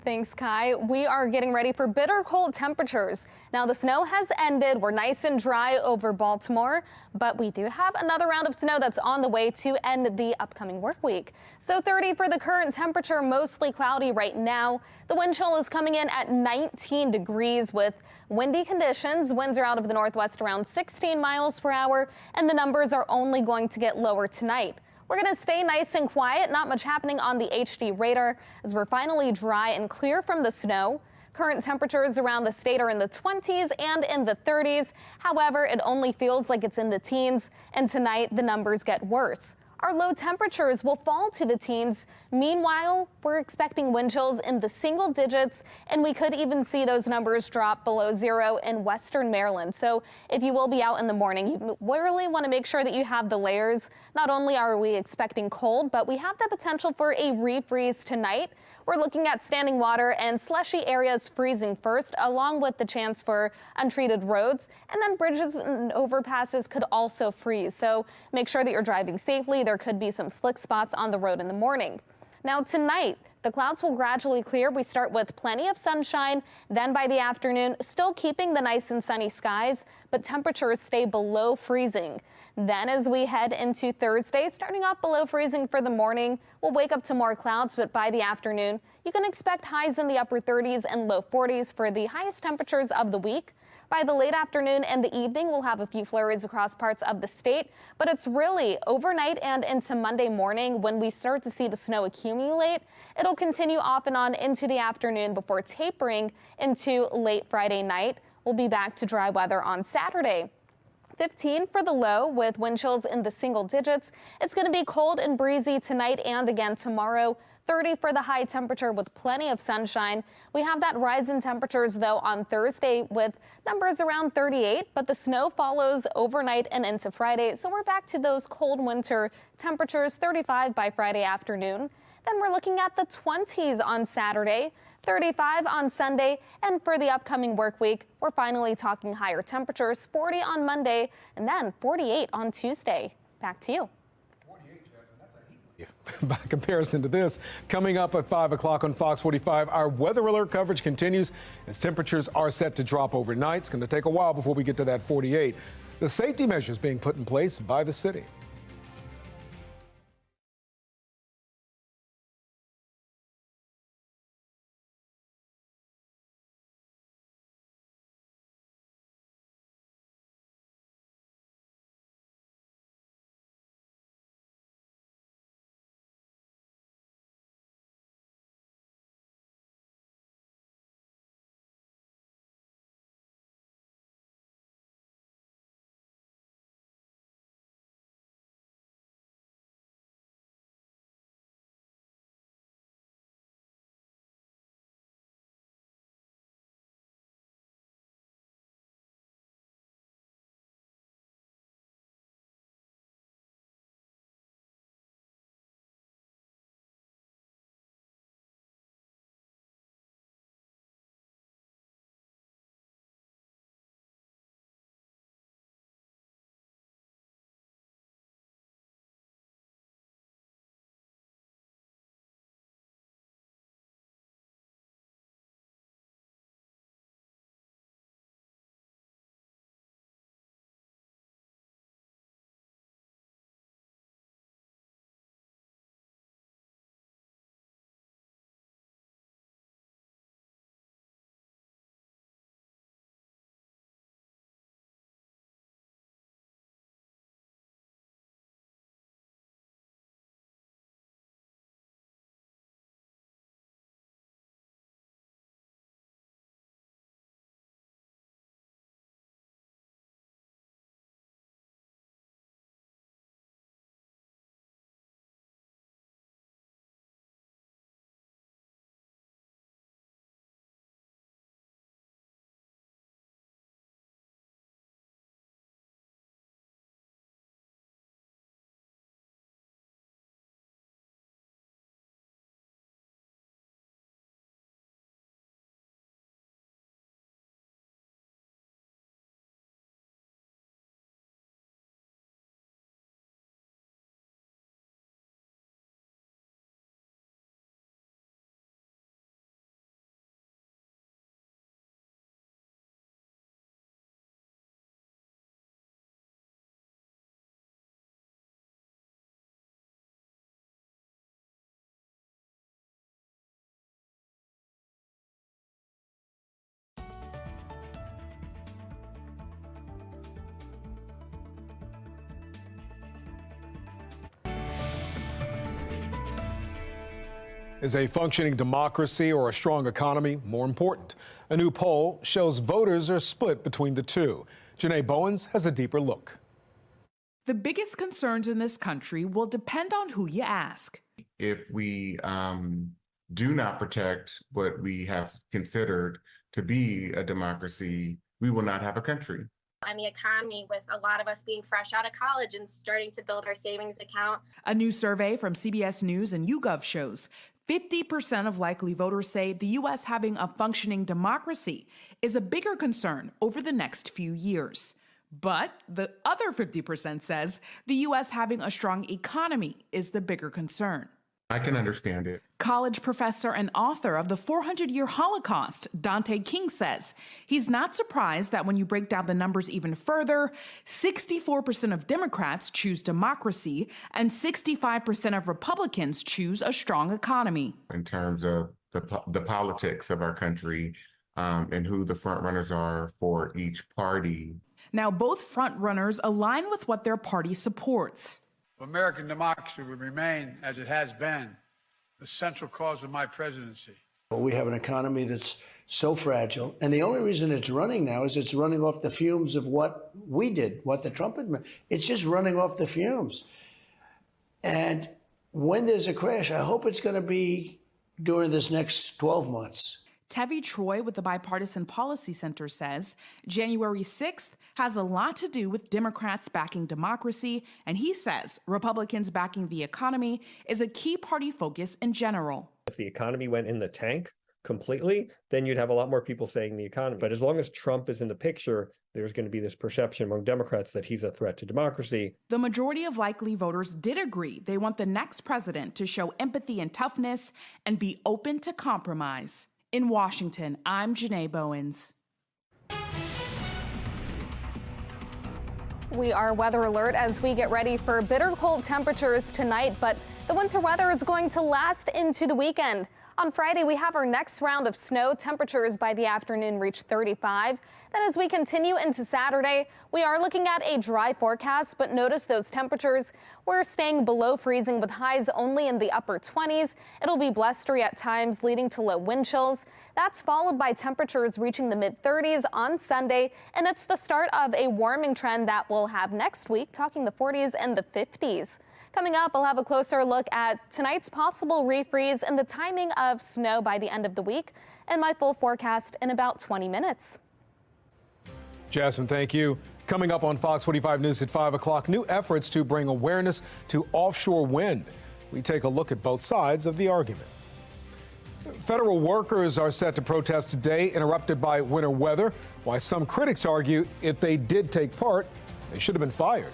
Thanks, Kai. We are getting ready for bitter cold temperatures. Now, the snow has ended. We're nice and dry over Baltimore, but we do have another round of snow that's on the way to end the upcoming work week. So 30 for the current temperature, mostly cloudy right now. The wind chill is coming in at 19 degrees with windy conditions. Winds are out of the northwest around 16 miles per hour, and the numbers are only going to get lower tonight. We're going to stay nice and quiet, not much happening on the HD radar as we're finally dry and clear from the snow. Current temperatures around the state are in the 20s and in the 30s. However, it only feels like it's in the teens, and tonight the numbers get worse. Our low temperatures will fall to the teens. Meanwhile, we're expecting wind chills in the single digits, and we could even see those numbers drop below 0 in western Maryland. So if you will be out in the morning, you really want to make sure that you have the layers. Not only are we expecting cold, but we have the potential for a refreeze tonight. We're looking at standing water and slushy areas freezing first, along with the chance for untreated roads, and then bridges and overpasses could also freeze. So make sure that you're driving safely. There could be some slick spots on the road in the morning. Now tonight, the clouds will gradually clear. We start with plenty of sunshine. Then by the afternoon, still keeping the nice and sunny skies, but temperatures stay below freezing. Then as we head into Thursday, starting off below freezing for the morning, we'll wake up to more clouds, but by the afternoon, you can expect highs in the upper 30s and low 40s for the highest temperatures of the week. By the late afternoon and the evening, we'll have a few flurries across parts of the state, but it's really overnight and into Monday morning when we start to see the snow accumulate. It'll continue off and on into the afternoon before tapering into late Friday night. We'll be back to dry weather on Saturday. 15 for the low with wind chills in the single digits. It's going to be cold and breezy tonight and again tomorrow. 30 for the high temperature with plenty of sunshine. We have that rise in temperatures, though, on Thursday with numbers around 38, but the snow follows overnight and into Friday. So we're back to those cold winter temperatures, 35 by Friday afternoon. Then we're looking at the 20s on Saturday, 35 on Sunday, and for the upcoming work week, we're finally talking higher temperatures, 40 on Monday, and then 48 on Tuesday. Back to you. By comparison to this, coming up at 5 o'clock on Fox 45, our weather alert coverage continues as temperatures are set to drop overnight. It's going to take a while before we get to that 48. The safety measures being put in place by the city. Is a functioning democracy or a strong economy more important? A new poll shows voters are split between the two. Janae Bowens has a deeper look. The biggest concerns in this country will depend on who you ask. If we do not protect what we have considered to be a democracy, we will not have a country. And the economy, with a lot of us being fresh out of college and starting to build our savings account. A new survey from CBS News and YouGov shows 50% of likely voters say the U.S. having a functioning democracy is a bigger concern over the next few years. But the other 50% says the U.S. having a strong economy is the bigger concern. I can understand it. College professor and author of The 400-Year Holocaust, Dante King, says he's not surprised that when you break down the numbers even further, 64% of Democrats choose democracy and 65% of Republicans choose a strong economy. In terms of the politics of our country and who the front runners are for each party. Now, both front runners align with what their party supports. American democracy will remain, as it has been, the central cause of my presidency. Well, we have an economy that's so fragile, and the only reason it's running now is it's running off the fumes of what we did, what the Trump administration. It's just running off the fumes. And when there's a crash, I hope it's going to be during this next 12 months. Tevi Troy with the Bipartisan Policy Center says January 6th has a lot to do with Democrats backing democracy, and he says Republicans backing the economy is a key party focus in general. If the economy went in the tank completely, then you'd have a lot more people saying the economy. But as long as Trump is in the picture, there's going to be this perception among Democrats that he's a threat to democracy. The majority of likely voters did agree they want the next president to show empathy and toughness and be open to compromise. In Washington, I'm Janae Bowens. We are weather alert as we get ready for bitter cold temperatures tonight, but the winter weather is going to last into the weekend. On Friday, we have our next round of snow. Temperatures by the afternoon reach 35. Then as we continue into Saturday, we are looking at a dry forecast, but notice those temperatures. We're staying below freezing with highs only in the upper 20s. It'll be blustery at times, leading to low wind chills. That's followed by temperatures reaching the mid-30s on Sunday, and it's the start of a warming trend that we'll have next week, talking the 40s and the 50s. Coming up, I'll have a closer look at tonight's possible refreeze and the timing of snow by the end of the week, and my full forecast in about 20 minutes. Jasmine, thank you. Coming up on Fox 45 News at 5 o'clock, new efforts to bring awareness to offshore wind. We take a look at both sides of the argument. Federal workers are set to protest today, interrupted by winter weather. Why some critics argue if they did take part, they should have been fired.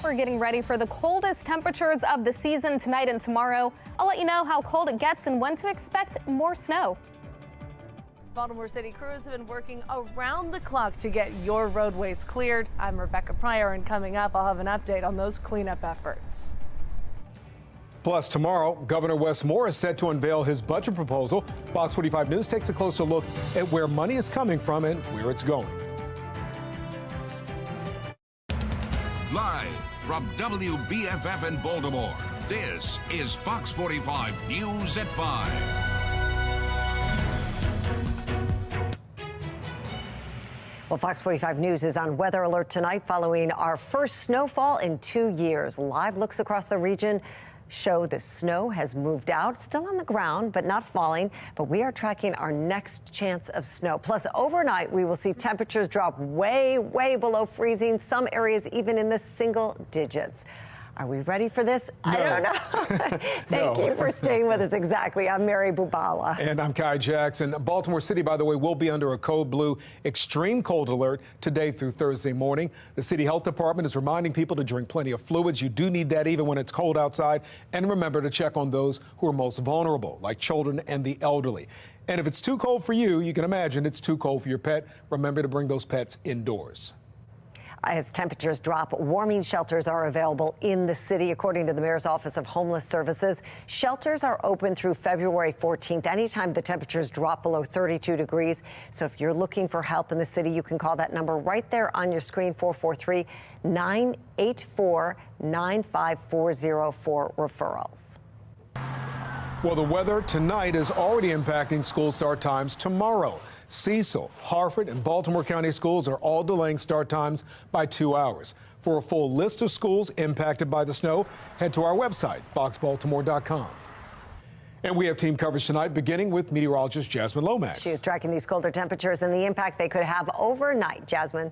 We're getting ready for the coldest temperatures of the season tonight and tomorrow. I'll let you know how cold it gets and when to expect more snow. Baltimore City crews have been working around the clock to get your roadways cleared. I'm Rebecca Pryor, and coming up, I'll have an update on those cleanup efforts. Plus, tomorrow, Governor Wes Moore is set to unveil his budget proposal. Fox 45 News takes a closer look at where money is coming from and where it's going. Live from WBFF in Baltimore, this is Fox 45 News at 5. Well, Fox 45 News is on weather alert tonight following our first snowfall in 2 years. Live looks across the region show the snow has moved out, still on the ground, but not falling. But we are tracking our next chance of snow. Plus, overnight, we will see temperatures drop way, way below freezing, some areas even in the single digits. Are we ready for this? No. I don't know. Thank you for staying with us. Exactly. I'm Mary Bubala. And I'm Kai Jackson. Baltimore City, by the way, will be under a code blue extreme cold alert today through Thursday morning. The city health department is reminding people to drink plenty of fluids. You do need that even when it's cold outside. And remember to check on those who are most vulnerable, like children and the elderly. And if it's too cold for you, you can imagine it's too cold for your pet. Remember to bring those pets indoors. As temperatures drop, warming shelters are available in the city. According to the Mayor's Office of Homeless Services, shelters are open through February 14th, anytime the temperatures drop below 32 degrees. So if you're looking for help in the city, you can call that number right there on your screen, 443-984-9540 for referrals. Well, the weather tonight is already impacting school start times tomorrow. Cecil, Harford, and Baltimore County schools are all delaying start times by 2 hours. For a full list of schools impacted by the snow, head to our website, foxbaltimore.com. And we have team coverage tonight, beginning with meteorologist Jasmine Lomax. She is tracking these colder temperatures and the impact they could have overnight. Jasmine.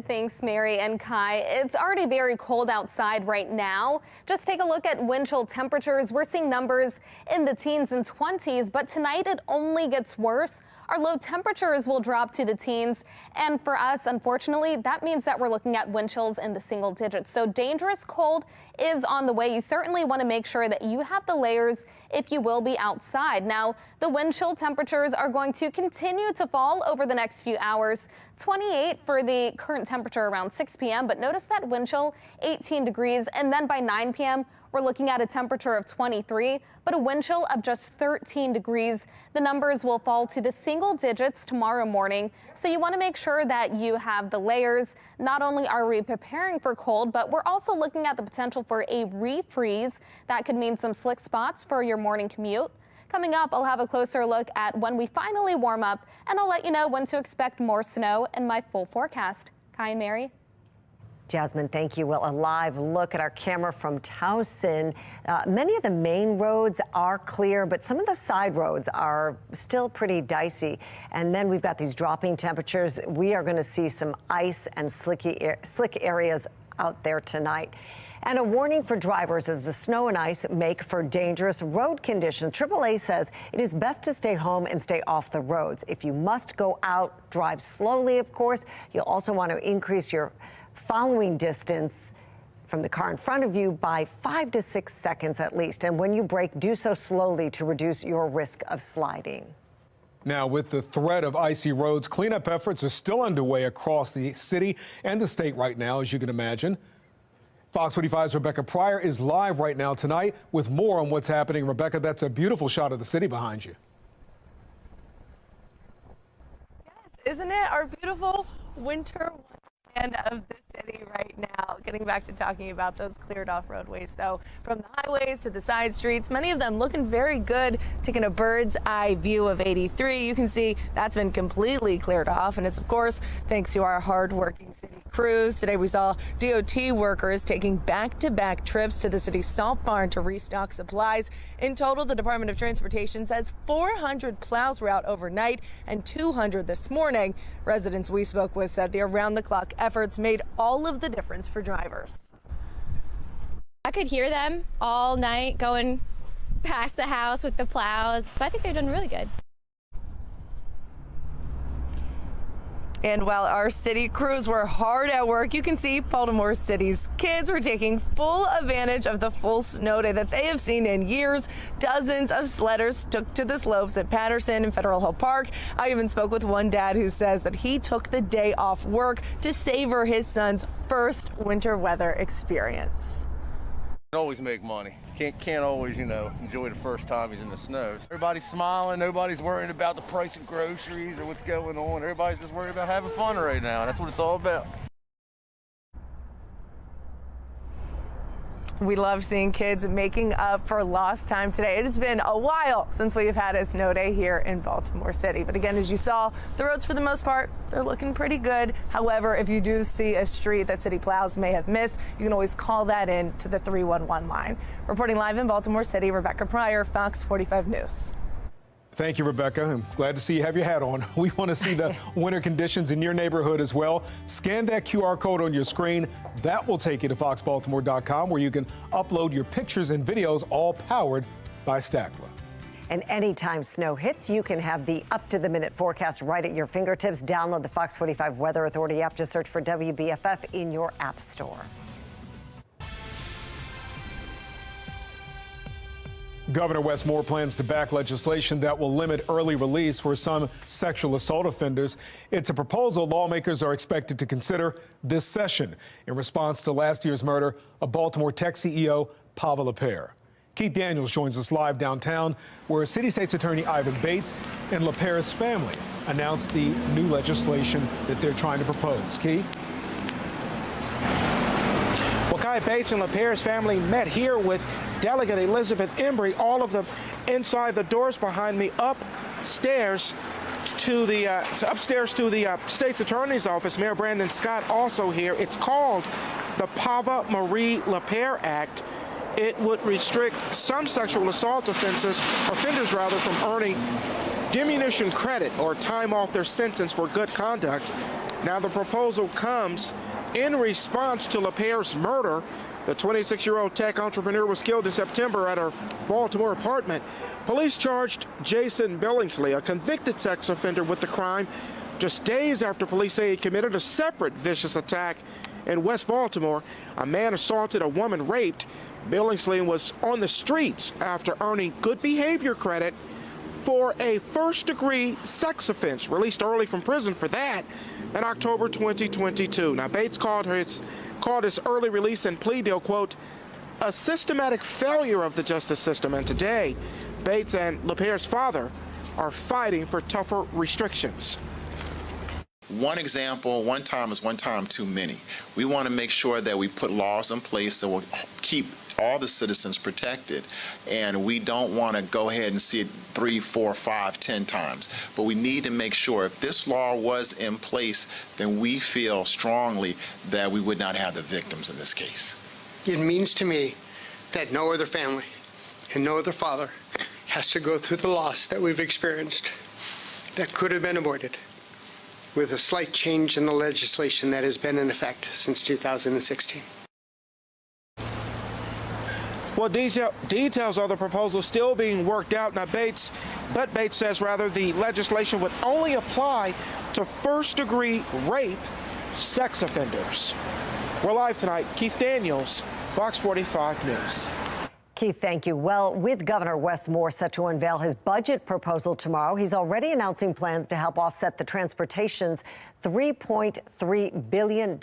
Thanks, Mary and Kai. It's already very cold outside right now. Just take a look at wind chill temperatures. We're seeing numbers in the teens and 20s, but tonight it only gets worse. Our low temperatures will drop to the teens. And for us, unfortunately, that means that we're looking at wind chills in the single digits. So dangerous cold is on the way. You certainly want to make sure that you have the layers if you will be outside. Now, the wind chill temperatures are going to continue to fall over the next few hours. 28 for the current temperature around 6 p.m. But notice that wind chill 18 degrees. And then by 9 p.m., we're looking at a temperature of 23, but a wind chill of just 13 degrees. The numbers will fall to the single digits tomorrow morning. So you want to make sure that you have the layers. Not only are we preparing for cold, but we're also looking at the potential for a refreeze. That could mean some slick spots for your morning commute. Coming up, I'll have a closer look at when we finally warm up, and I'll let you know when to expect more snow in my full forecast. Kai and Mary. Jasmine, thank you. Well, a live look at our camera from Towson. Many of the main roads are clear, but some of the side roads are still pretty dicey. And then we've got these dropping temperatures. We are going to see some ice and slick areas out there tonight. And a warning for drivers as the snow and ice make for dangerous road conditions. AAA says it is best to stay home and stay off the roads. If you must go out, drive slowly, of course. You'll also want to increase your following distance from the car in front of you by 5 to 6 seconds at least. And when you brake, do so slowly to reduce your risk of sliding. Now, with the threat of icy roads, cleanup efforts are still underway across the city and the state right now, as you can imagine. Fox 45's Rebecca Pryor is live right now tonight with more on what's happening. Rebecca, that's a beautiful shot of the city behind you. Yes, isn't it our beautiful winter wonderland of the city right now? Getting back to talking about those cleared off roadways, though, from the highways to the side streets, many of them looking very good. Taking a bird's eye view of 83, you can see that's been completely cleared off, and it's of course thanks to our hard-working city crews. Today we saw DOT workers taking back-to-back trips to the city's salt barn to restock supplies. In total, the Department of Transportation says 400 plows were out overnight and 200 this morning. Residents we spoke with said the around-the-clock efforts made all of the difference for drivers. I could hear them all night going past the house with the plows, so I think they've done really good. And while our city crews were hard at work, you can see Baltimore City's kids were taking full advantage of the full snow day that they have seen in years. Dozens of sledders took to the slopes at Patterson and Federal Hill Park. I even spoke with one dad who says that he took the day off work to savor his son's first winter weather experience. Always make money. Can't always, enjoy the first time he's in the snow. Everybody's smiling. Nobody's worrying about the price of groceries or what's going on. Everybody's just worried about having fun right now. That's what it's all about. We love seeing kids making up for lost time today. It has been a while since we've had a snow day here in Baltimore City. But again, as you saw, the roads for the most part, they're looking pretty good. However, if you do see a street that city plows may have missed, you can always call that in to the 311 line. Reporting live in Baltimore City, Rebecca Pryor, Fox 45 News. Thank you, Rebecca. I'm glad to see you have your hat on. We want to see the winter conditions in your neighborhood as well. Scan that QR code on your screen. That will take you to foxbaltimore.com, where you can upload your pictures and videos, all powered by Stackler. And anytime snow hits, you can have the up-to-the-minute forecast right at your fingertips. Download the Fox 45 Weather Authority app. Just search for WBFF in your app store. Governor Wes Moore plans to back legislation that will limit early release for some sexual assault offenders. It's a proposal lawmakers are expected to consider this session in response to last year's murder of Baltimore Tech CEO Pavel LaPierre. Keith Daniels joins us live downtown, where City State's Attorney Ivan Bates and LaPierre's family announced the new legislation that they're trying to propose. Keith? Well, Guy Bates and LaPierre's family met here with Delegate Elizabeth Embry. All of them inside the doors behind me, upstairs to the state's attorney's office. Mayor Brandon Scott also here. It's called the Pavel Marie LaPierre Act. It would restrict some sexual assault offenders from earning diminution credit or time off their sentence for good conduct. Now, the proposal comes in response to LaPierre's murder. The 26-year-old tech entrepreneur was killed in September at her Baltimore apartment. Police charged Jason Billingsley, a convicted sex offender, with the crime just days after police say he committed a separate vicious attack in West Baltimore. A man assaulted a woman raped. Billingsley was on the streets after earning good behavior credit for a first-degree sex offense, released early from prison for that in October 2022. Now, Bates called his early release and plea deal, quote, a systematic failure of the justice system. And today, Bates and LaPierre's father are fighting for tougher restrictions. One example, one time is one time too many. We want to make sure that we put laws in place that will keep all the citizens protected, and we don't want to go ahead and see it 3, 4, 5, 10 times. But we need to make sure if this law was in place, then we feel strongly that we would not have the victims in this case. It means to me that no other family and no other father has to go through the loss that we've experienced that could have been avoided with a slight change in the legislation that has been in effect since 2016. Well, details of the proposal still being worked out. Now, Bates says the legislation would only apply to first-degree rape sex offenders. We're live tonight. Keith Daniels, Fox 45 News. Keith, thank you. Well, with Governor Wes Moore set to unveil his budget proposal tomorrow, he's already announcing plans to help offset the transportation's $3.3 billion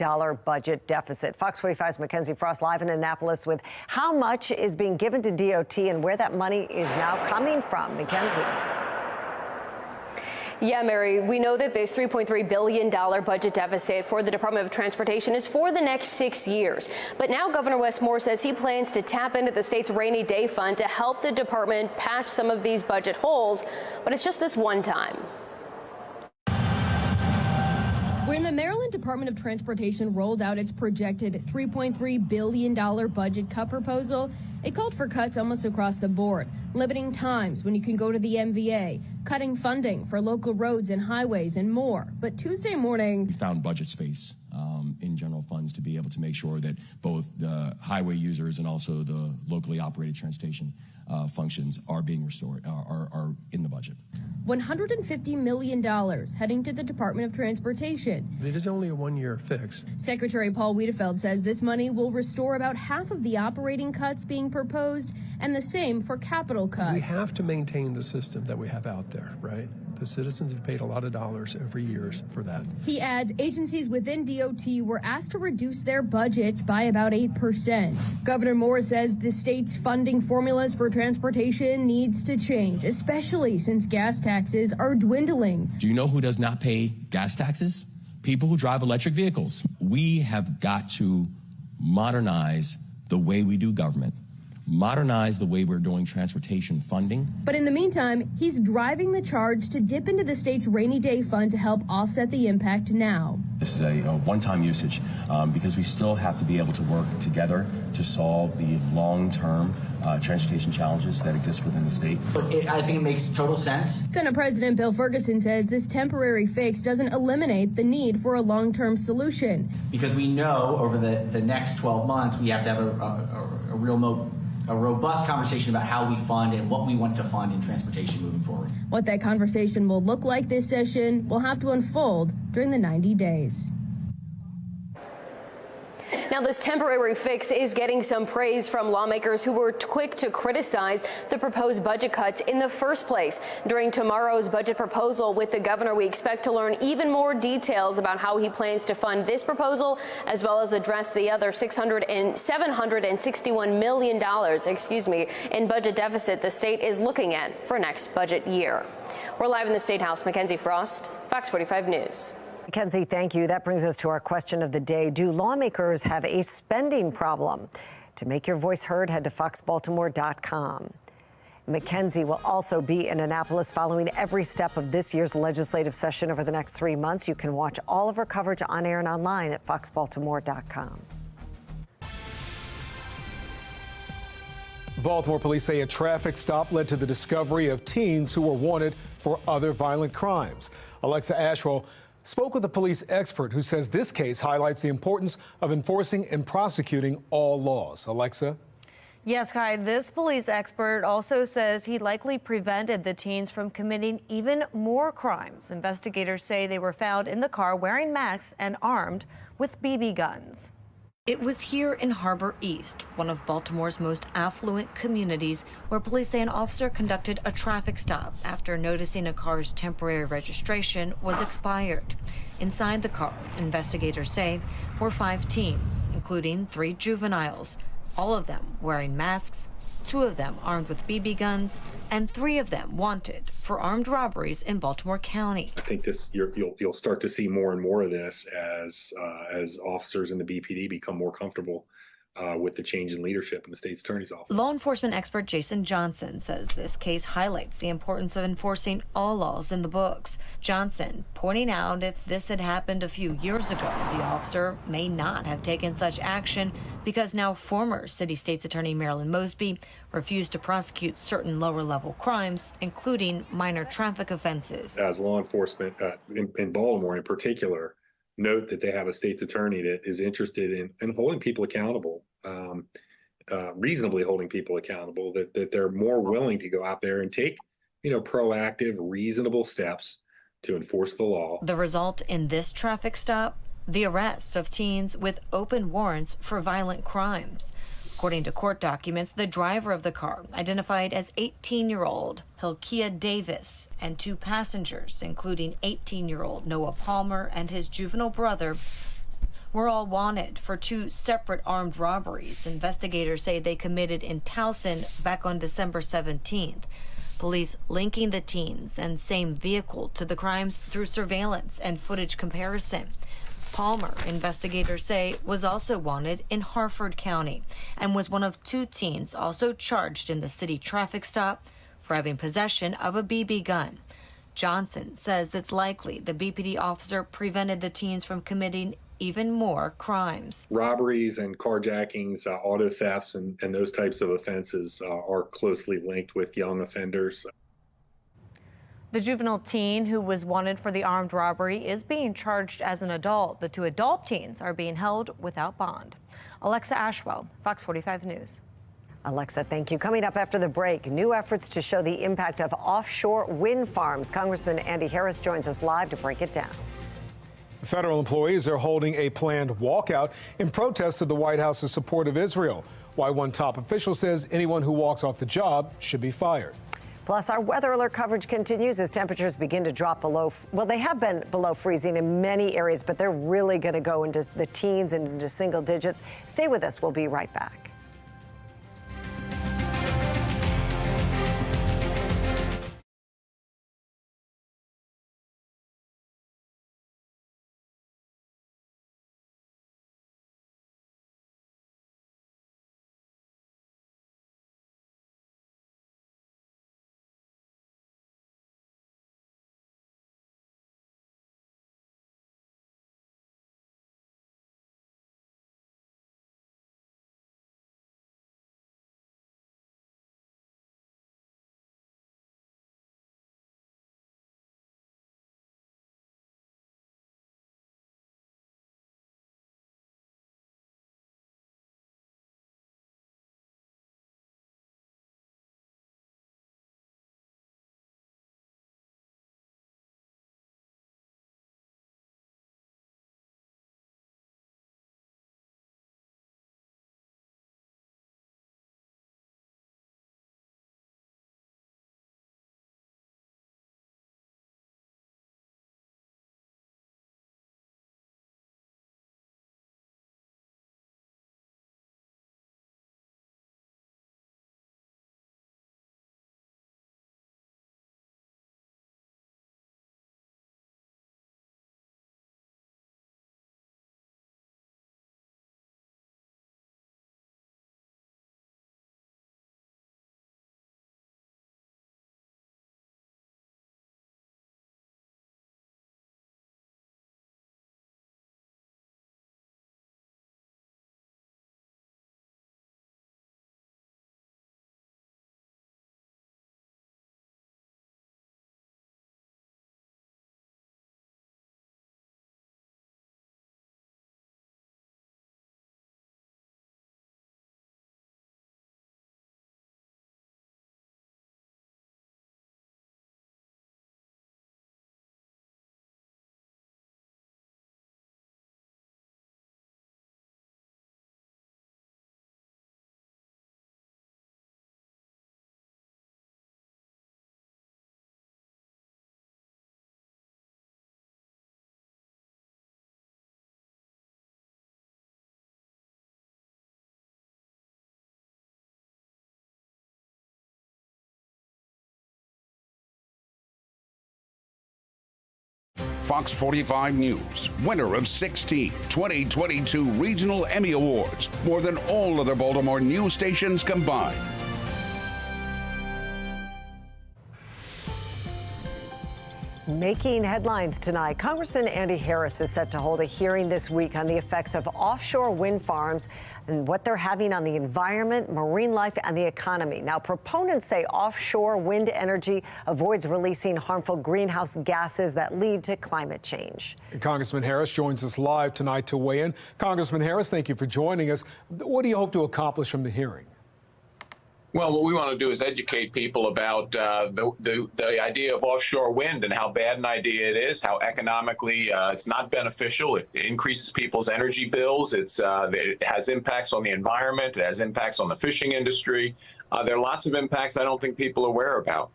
budget deficit. Fox 45's Mackenzie Frost live in Annapolis with how much is being given to DOT and where that money is now coming from. Mackenzie. Yeah, Mary, we know that this $3.3 billion budget deficit for the Department of Transportation is for the next 6 years. But now Governor Wes Moore says he plans to tap into the state's rainy day fund to help the department patch some of these budget holes. But it's just this one time. When the Maryland Department of Transportation rolled out its projected $3.3 billion budget cut proposal, it called for cuts almost across the board, limiting times when you can go to the MVA, cutting funding for local roads and highways, and more. But Tuesday morning, we found budget space in general funds to be able to make sure that both the highway users and also the locally operated transportation functions are being restored, are in the budget. $150 million heading to the Department of Transportation. It is only a one-year fix. Secretary Paul Wiedefeld says this money will restore about half of the operating cuts being proposed, and the same for capital cuts. We have to maintain the system that we have out there, right? The citizens have paid a lot of dollars every year for that. He adds agencies within DOT were asked to reduce their budgets by about 8%. Governor Moore says the state's funding formulas for transportation needs to change, especially since gas taxes are dwindling. Do you know who does not pay gas taxes? People who drive electric vehicles. We have got to modernize the way we do government, modernize the way we're doing transportation funding. But in the meantime, he's driving the charge to dip into the state's rainy day fund to help offset the impact now. This is a one-time usage because we still have to be able to work together to solve the long-term transportation challenges that exist within the state. I think it makes total sense. Senate President Bill Ferguson says this temporary fix doesn't eliminate the need for a long-term solution. Because we know over the next 12 months, we have to have a robust conversation about how we fund and what we want to fund in transportation moving forward. What that conversation will look like this session will have to unfold during the 90 days. Now, this temporary fix is getting some praise from lawmakers who were quick to criticize the proposed budget cuts in the first place. During tomorrow's budget proposal with the governor, we expect to learn even more details about how he plans to fund this proposal, as well as address the other $761 million, in budget deficit the state is looking at for next budget year. We're live in the State House. Mackenzie Frost, Fox 45 News. Mackenzie, thank you. That brings us to our question of the day. Do lawmakers have a spending problem? To make your voice heard, head to foxbaltimore.com. Mackenzie will also be in Annapolis following every step of this year's legislative session over the next 3 months. You can watch all of her coverage on air and online at foxbaltimore.com. Baltimore police say a traffic stop led to the discovery of teens who were wanted for other violent crimes. Alexa Ashwell spoke with a police expert who says this case highlights the importance of enforcing and prosecuting all laws. Alexa? Yes, Kai, this police expert also says he likely prevented the teens from committing even more crimes. Investigators say they were found in the car wearing masks and armed with BB guns. It was here in Harbor East, one of Baltimore's most affluent communities, where police say an officer conducted a traffic stop after noticing a car's temporary registration was expired. Inside the car, investigators say, were 5 teens, including 3 juveniles, all of them wearing masks, 2 of them armed with BB guns, and 3 of them wanted for armed robberies in Baltimore County. I think you'll start to see more and more of this as officers in the BPD become more comfortable with the change in leadership in the state's attorney's office. Law enforcement expert Jason Johnson says this case highlights the importance of enforcing all laws in the books. Johnson pointing out if this had happened a few years ago, the officer may not have taken such action because now former City State's Attorney Marilyn Mosby refused to prosecute certain lower-level crimes, including minor traffic offenses. As law enforcement in Baltimore in particular, note that they have a state's attorney that is interested in holding people accountable, reasonably holding people accountable, that they're more willing to go out there and take, proactive, reasonable steps to enforce the law. The result in this traffic stop, the arrest of teens with open warrants for violent crimes. According to court documents, the driver of the car, identified as 18-year-old Hilkia Davis, and 2 passengers, including 18-year-old Noah Palmer and his juvenile brother, were all wanted for 2 separate armed robberies investigators say they committed in Towson back on December 17th. Police linking the teens and same vehicle to the crimes through surveillance and footage comparison. Palmer, investigators say, was also wanted in Harford County and was one of 2 teens also charged in the city traffic stop for having possession of a BB gun. Johnson says it's likely the BPD officer prevented the teens from committing even more crimes. Robberies and carjackings, auto thefts, and those types of offenses are closely linked with young offenders. The juvenile teen who was wanted for the armed robbery is being charged as an adult. The 2 adult teens are being held without bond. Alexa Ashwell, Fox 45 News. Alexa, thank you. Coming up after the break, new efforts to show the impact of offshore wind farms. Congressman Andy Harris joins us live to break it down. Federal employees are holding a planned walkout in protest of the White House's support of Israel. Why one top official says anyone who walks off the job should be fired. Plus, our weather alert coverage continues as temperatures begin to drop below. Well, they have been below freezing in many areas, but they're really going to go into the teens and into single digits. Stay with us. We'll be right back. Fox 45 News, winner of 16 2022 Regional Emmy Awards, more than all other Baltimore news stations combined. Making headlines tonight, Congressman Andy Harris is set to hold a hearing this week on the effects of offshore wind farms and what they're having on the environment, marine life, and the economy. Now, proponents say offshore wind energy avoids releasing harmful greenhouse gases that lead to climate change. Congressman Harris joins us live tonight to weigh in. Congressman Harris, thank you for joining us. What do you hope to accomplish from the hearing? Well, what we want to do is educate people about the idea of offshore wind and how bad an idea it is, how economically it's not beneficial. It increases people's energy bills. It has impacts on the environment. It has impacts on the fishing industry. There are lots of impacts I don't think people are aware about.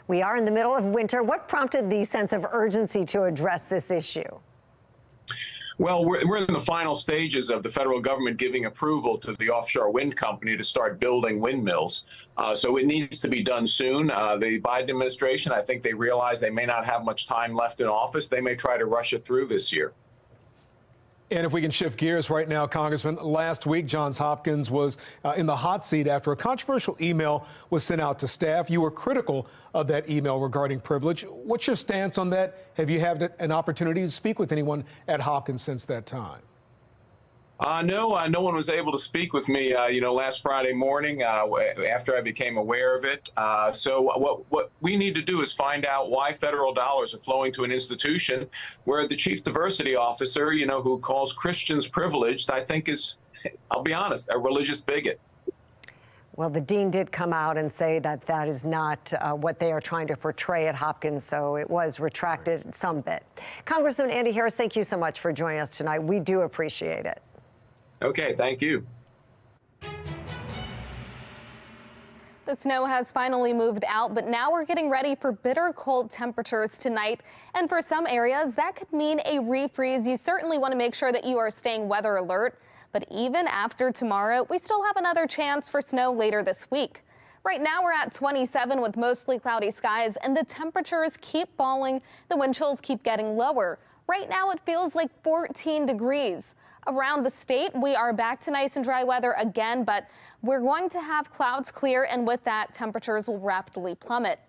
We are in the middle of winter. What prompted the sense of urgency to address this issue? Well, we're in the final stages of the federal government giving approval to the offshore wind company to start building windmills. So it needs to be done soon. The Biden administration, I think they realize they may not have much time left in office. They may try to rush it through this year. And if we can shift gears right now, Congressman, last week, Johns Hopkins was in the hot seat after a controversial email was sent out to staff. You were critical of that email regarding privilege. What's your stance on that? Have you had an opportunity to speak with anyone at Hopkins since that time? No one was able to speak with me, last Friday morning after I became aware of it. So what we need to do is find out why federal dollars are flowing to an institution where the chief diversity officer, who calls Christians privileged, I think is, I'll be honest, a religious bigot. Well, the dean did come out and say that that is not what they are trying to portray at Hopkins, so it was retracted some bit. Congressman Andy Harris, thank you so much for joining us tonight. We do appreciate it. Okay, thank you. The snow has finally moved out, but now we're getting ready for bitter cold temperatures tonight. And for some areas, that could mean a refreeze. You certainly want to make sure that you are staying weather alert. But even after tomorrow, we still have another chance for snow later this week. Right now, we're at 27 with mostly cloudy skies, and the temperatures keep falling. The wind chills keep getting lower. Right now, it feels like 14 degrees. Around the state, we are back to nice and dry weather again, but we're going to have clouds clear, and with that, temperatures will rapidly plummet.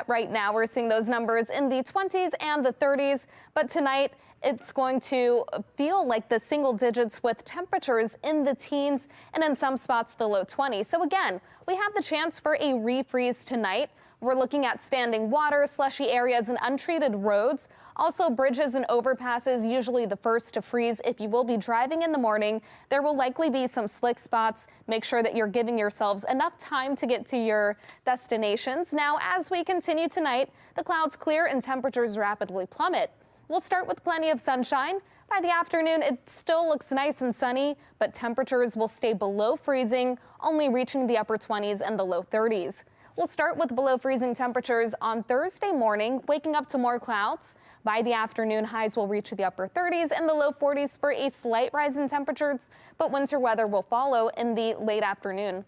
Right now, we're seeing those numbers in the 20s and the 30s, but tonight it's going to feel like the single digits with temperatures in the teens and in some spots the low 20s. So again, we have the chance for a refreeze tonight. We're looking at standing water, slushy areas, and untreated roads. Also, bridges and overpasses, usually the first to freeze. If you will be driving in the morning, there will likely be some slick spots. Make sure that you're giving yourselves enough time to get to your destinations. Now, as we continue tonight, the clouds clear and temperatures rapidly plummet. We'll start with plenty of sunshine. By the afternoon, it still looks nice and sunny, but temperatures will stay below freezing, only reaching the upper 20s and the low 30s. We'll start with below freezing temperatures on Thursday morning, waking up to more clouds. By the afternoon, highs will reach the upper 30s and the low 40s for a slight rise in temperatures, but winter weather will follow in the late afternoon.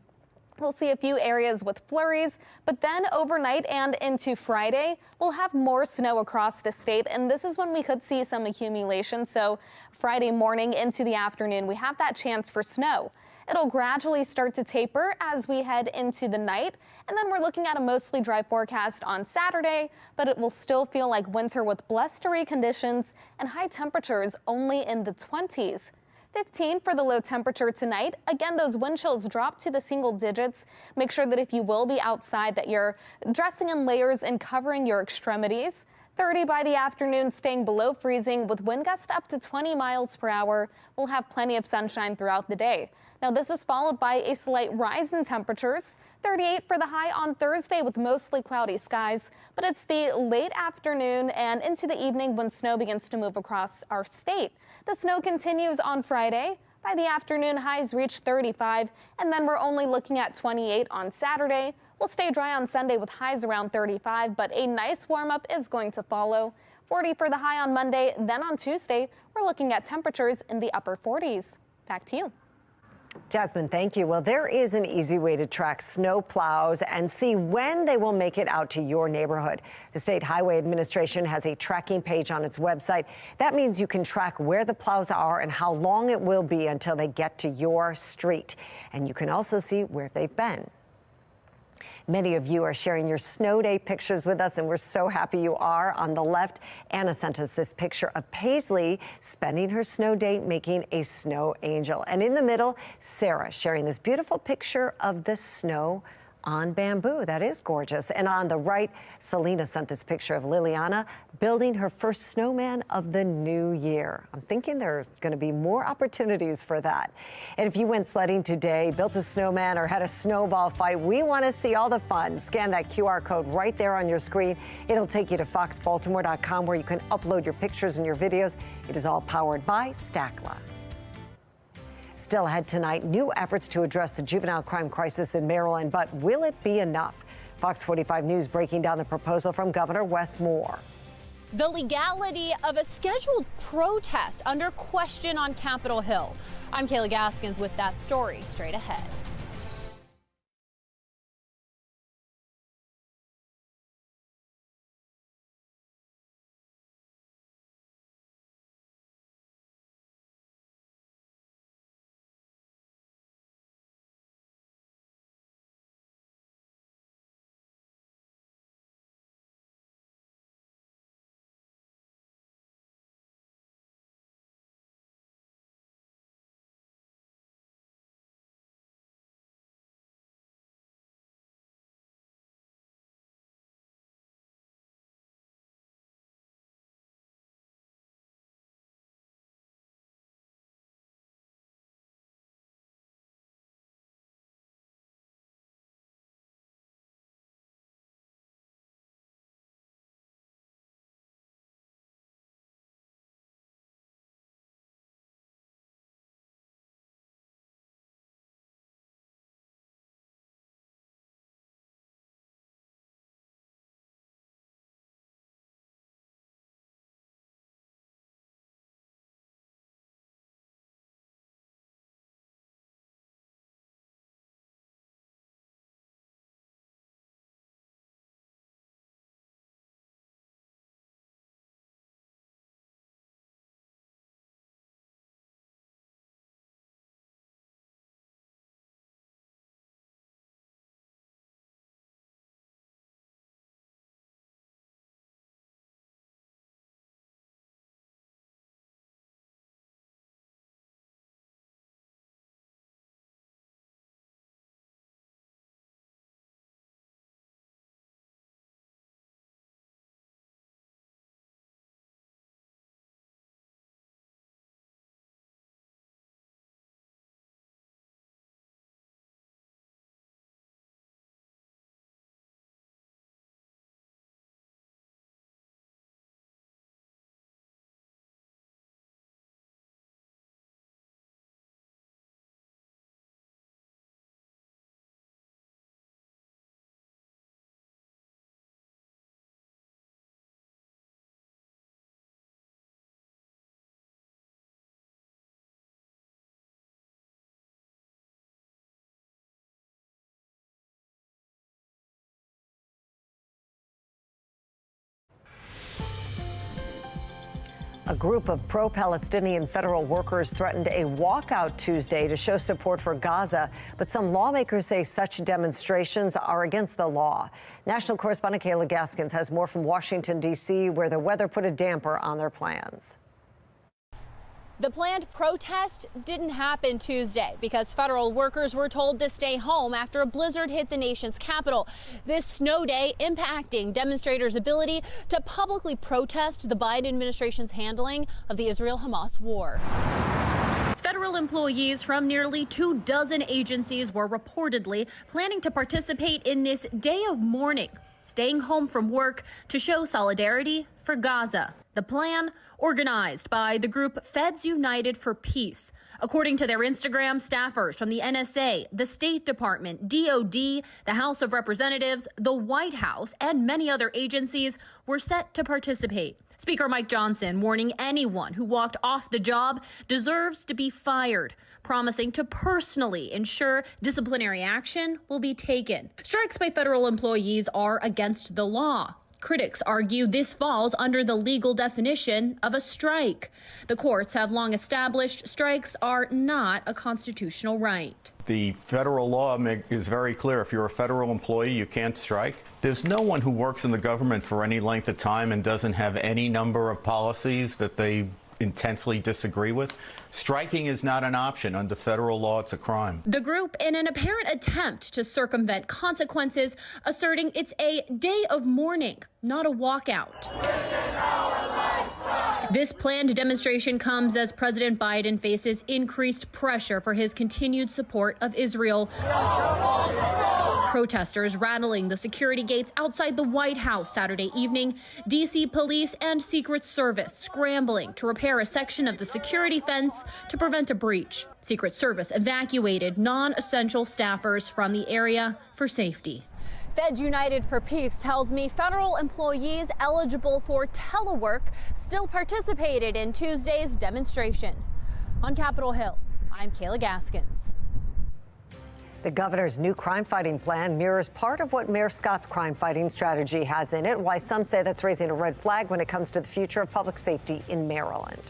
We'll see a few areas with flurries, but then overnight and into Friday, we'll have more snow across the state, and this is when we could see some accumulation. So Friday morning into the afternoon, we have that chance for snow. It'll gradually start to taper as we head into the night, and then we're looking at a mostly dry forecast on Saturday, but it will still feel like winter with blustery conditions and high temperatures only in the 20s. 15 for the low temperature tonight. Again, those wind chills drop to the single digits. Make sure that if you will be outside that you're dressing in layers and covering your extremities. 30 by the afternoon, staying below freezing with wind gusts up to 20 miles per hour. We'll have plenty of sunshine throughout the day. Now, this is followed by a slight rise in temperatures. 38 for the high on Thursday with mostly cloudy skies, but it's the late afternoon and into the evening when snow begins to move across our state. The snow continues on Friday. By the afternoon, highs reach 35, and then we're only looking at 28 on Saturday. We'll stay dry on Sunday with highs around 35, but a nice warm-up is going to follow. 40 for the high on Monday. Then on Tuesday, we're looking at temperatures in the upper 40s. Back to you. Jasmine, thank you. Well, there is an easy way to track snow plows and see when they will make it out to your neighborhood. The State Highway Administration has a tracking page on its website. That means you can track where the plows are and how long it will be until they get to your street. And you can also see where they've been. Many of you are sharing your snow day pictures with us, and we're so happy you are. On the left, Anna sent us this picture of Paisley spending her snow day making a snow angel. And in the middle, Sarah sharing this beautiful picture of the snow on bamboo. That is gorgeous. And on the right, Selena sent this picture of Liliana building her first snowman of the new year. I'm thinking there's going to be more opportunities for that. And if you went sledding today, built a snowman, or had a snowball fight, we want to see all the fun. Scan that QR code right there on your screen. It'll take you to foxbaltimore.com, where you can upload your pictures and your videos. It is all powered by Stackla. Still ahead tonight, new efforts to address the juvenile crime crisis in Maryland, but will it be enough? Fox 45 News breaking down the proposal from Governor Wes Moore. The legality of a scheduled protest under question on Capitol Hill. I'm Kayla Gaskins with that story straight ahead. A group of pro-Palestinian federal workers threatened a walkout Tuesday to show support for Gaza, but some lawmakers say such demonstrations are against the law. National correspondent Kayla Gaskins has more from Washington, D.C., where the weather put a damper on their plans. The planned protest didn't happen Tuesday because federal workers were told to stay home after a blizzard hit the nation's capital. This snow day impacting demonstrators' ability to publicly protest the Biden administration's handling of the Israel-Hamas war. Federal employees from nearly 24 agencies were reportedly planning to participate in this day of mourning, staying home from work to show solidarity for Gaza. The plan, organized by the group Feds United for Peace. According to their Instagram, staffers from the NSA, the State Department, DOD, the House of Representatives, the White House, and many other agencies were set to participate. Speaker Mike Johnson warning anyone who walked off the job deserves to be fired, promising to personally ensure disciplinary action will be taken. Strikes by federal employees are against the law. Critics argue this falls under the legal definition of a strike. The courts have long established strikes are not a constitutional right. The federal law is very clear. If you're a federal employee, you can't strike. There's no one who works in the government for any length of time and doesn't have any number of policies that they intensely disagree with. Striking is not an option. Under federal law, it's a crime. The group, in an apparent attempt to circumvent consequences, asserting it's a day of mourning, not a walkout. This planned demonstration comes as President Biden faces increased pressure for his continued support of Israel. Protesters rattling the security gates outside the White House Saturday evening. D.C. police and Secret Service scrambling to repair a section of the security fence to prevent a breach. Secret Service evacuated non-essential staffers from the area for safety. Feds United for Peace tells me federal employees eligible for telework still participated in Tuesday's demonstration. On Capitol Hill, I'm Kayla Gaskins. The governor's new crime-fighting plan mirrors part of what Mayor Scott's crime-fighting strategy has in it, why some say that's raising a red flag when it comes to the future of public safety in Maryland.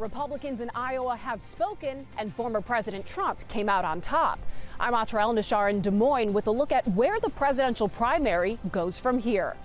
Republicans in Iowa have spoken, and former President Trump came out on top. I'm Atra El-Nashar in Des Moines with a look at where the presidential primary goes from here.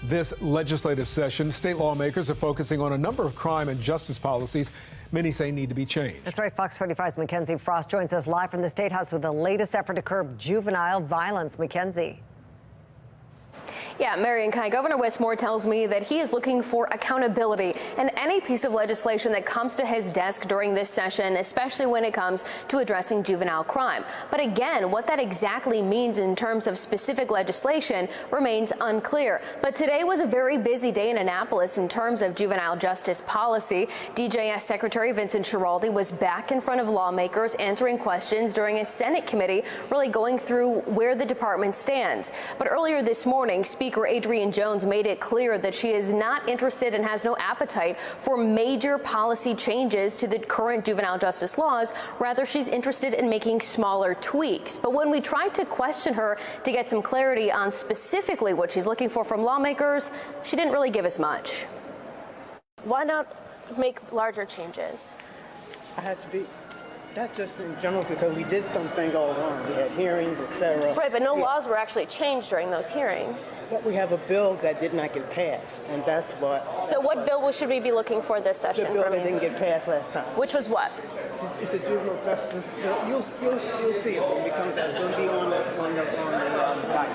this legislative session, state lawmakers are focusing on a number of crime and justice policies many say need to be changed. That's right. Fox 45's Mackenzie Frost joins us live from the State House with the latest effort to curb juvenile violence. Mackenzie. Yeah, Marion Kai, Governor Wes Moore tells me that he is looking for accountability in any piece of legislation that comes to his desk during this session, especially when it comes to addressing juvenile crime. But again, what that exactly means in terms of specific legislation remains unclear. But today was a very busy day in Annapolis in terms of juvenile justice policy. DJS Secretary Vincent Schiraldi was back in front of lawmakers answering questions during a Senate committee, really going through where the department stands. But earlier this morning, Speaker Adrienne Jones made it clear that she is not interested and has no appetite for major policy changes to the current juvenile justice laws. Rather, she's interested in making smaller tweaks. But when we tried to question her to get some clarity on specifically what she's looking for from lawmakers, she didn't really give us much. Why not make larger changes? I had to be. Not just in general, because we did something go wrong. We had hearings, etc. Right, but no laws were actually changed during those hearings. But we have a bill that did not get passed, and that's what. So what bill should we be looking for this session? The bill that didn't get passed last time. Which was what? It's the juvenile justice bill. You'll see it when it comes out. It's going to be on the bike.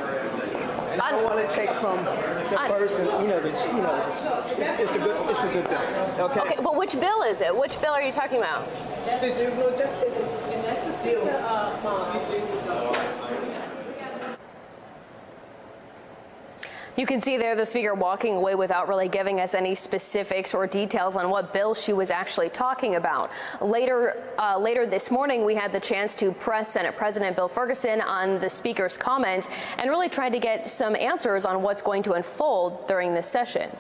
I don't want to take from the person, it's a good bill. Okay, but which bill is it? Which bill are you talking about? The juvenile justice, and that's the deal. You can see there the speaker walking away without really giving us any specifics or details on what bill she was actually talking about. Later this morning, we had the chance to press Senate President Bill Ferguson on the speaker's comments and really tried to get some answers on what's going to unfold during this session.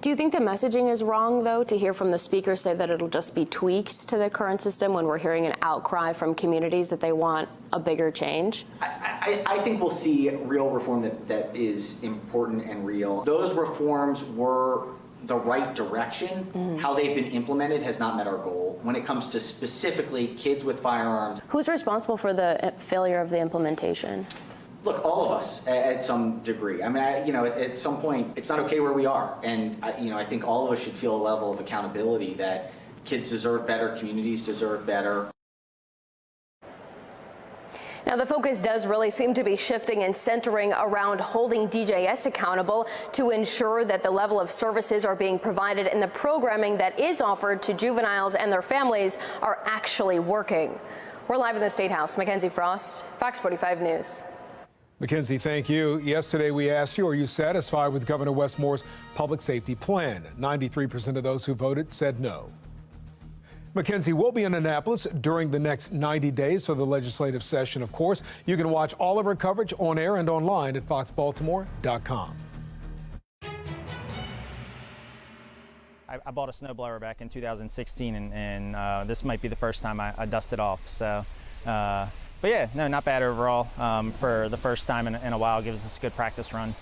Do you think the messaging is wrong, though, to hear from the speaker say that it'll just be tweaks to the current system when we're hearing an outcry from communities that they want a bigger change? I think we'll see real reform that is important and real. Those reforms were the right direction. Mm-hmm. How they've been implemented has not met our goal. When it comes to specifically kids with firearms. Who's responsible for the failure of the implementation? Look, all of us at some degree. I mean, at some point, it's not okay where we are. And, I think all of us should feel a level of accountability that kids deserve better, communities deserve better. Now, the focus does really seem to be shifting and centering around holding DJS accountable to ensure that the level of services are being provided and the programming that is offered to juveniles and their families are actually working. We're live in the State House. Mackenzie Frost, Fox 45 News. Mackenzie, thank you. Yesterday, we asked you, are you satisfied with Governor Wes Moore's public safety plan? 93% of those who voted said no. Mackenzie will be in Annapolis during the next 90 days for the legislative session, of course. You can watch all of her coverage on air and online at foxbaltimore.com. I bought a snowblower back in 2016, and this might be the first time I dust it off. So. But yeah, no, not bad overall for the first time in a while. Gives us a good practice run.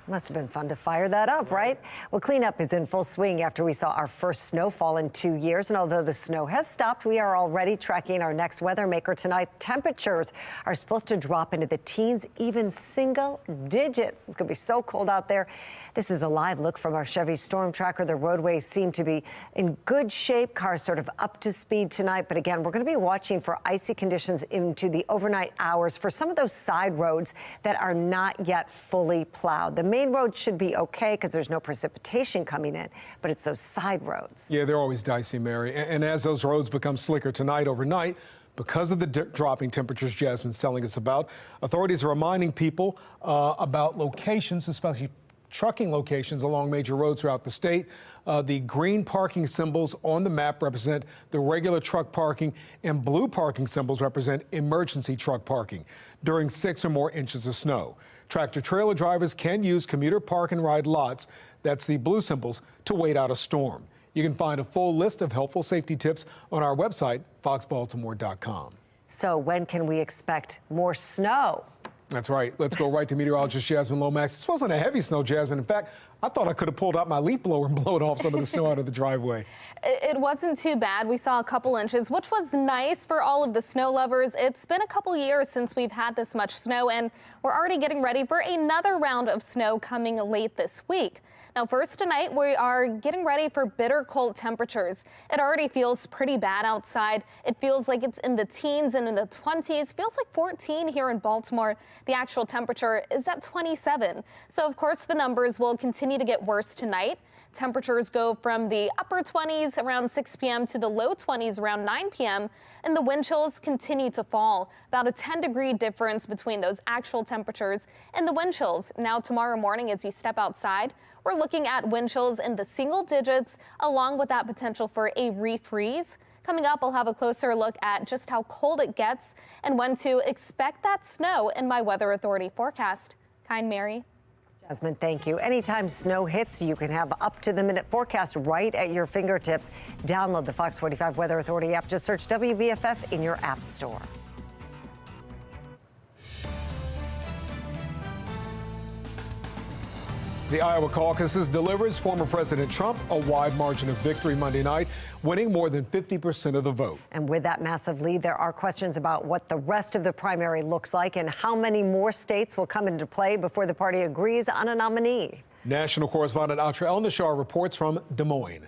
Must have been fun to fire that up, right? Well, cleanup is in full swing after we saw our first snowfall in 2 years. And although the snow has stopped, we are already tracking our next weather maker tonight. Temperatures are supposed to drop into the teens, even single digits. It's going to be so cold out there. This is a live look from our Chevy Storm Tracker. The roadways seem to be in good shape. Cars sort of up to speed tonight. But again, we're going to be watching for icy conditions into the overnight hours for some of those side roads that are not yet fully plowed. The main road should be okay because there's no precipitation coming in, but it's those side roads. Yeah, they're always dicey, Mary. And as those roads become slicker tonight overnight, because of the dropping temperatures Jasmine's telling us about, authorities are reminding people about locations, especially trucking locations along major roads throughout the state. The green parking symbols on the map represent the regular truck parking, and blue parking symbols represent emergency truck parking during 6 or more inches of snow. Tractor-trailer drivers can use commuter park and ride lots, that's the blue symbols, to wait out a storm. You can find a full list of helpful safety tips on our website, foxbaltimore.com. So when can we expect more snow? That's right. Let's go right to meteorologist Jasmine Lomax. This wasn't a heavy snow, Jasmine. In fact, I thought I could have pulled out my leaf blower and blown off some of the snow out of the driveway. It wasn't too bad. We saw a couple inches, which was nice for all of the snow lovers. It's been a couple years since we've had this much snow, and we're already getting ready for another round of snow coming late this week. Now, first tonight, we are getting ready for bitter cold temperatures. It already feels pretty bad outside. It feels like it's in the teens and in the 20s. Feels like 14 here in Baltimore. The actual temperature is at 27. So, of course, the numbers will continue to get worse tonight. Temperatures go from the upper 20s around 6 p.m. to the low 20s around 9 p.m. and the wind chills continue to fall. About a 10-degree difference between those actual temperatures and the wind chills. Now tomorrow morning as you step outside, we're looking at wind chills in the single digits along with that potential for a refreeze. Coming up, I'll have a closer look at just how cold it gets and when to expect that snow in my Weather Authority forecast. Kind Mary. Jasmine, thank you. Anytime snow hits, you can have up-to-the-minute forecast right at your fingertips. Download the Fox 45 Weather Authority app. Just search WBFF in your app store. The Iowa caucuses delivers former President Trump a wide margin of victory Monday night, winning more than 50% of the vote. And with that massive lead, there are questions about what the rest of the primary looks like and how many more states will come into play before the party agrees on a nominee. National correspondent Atra El-Nashar reports from Des Moines.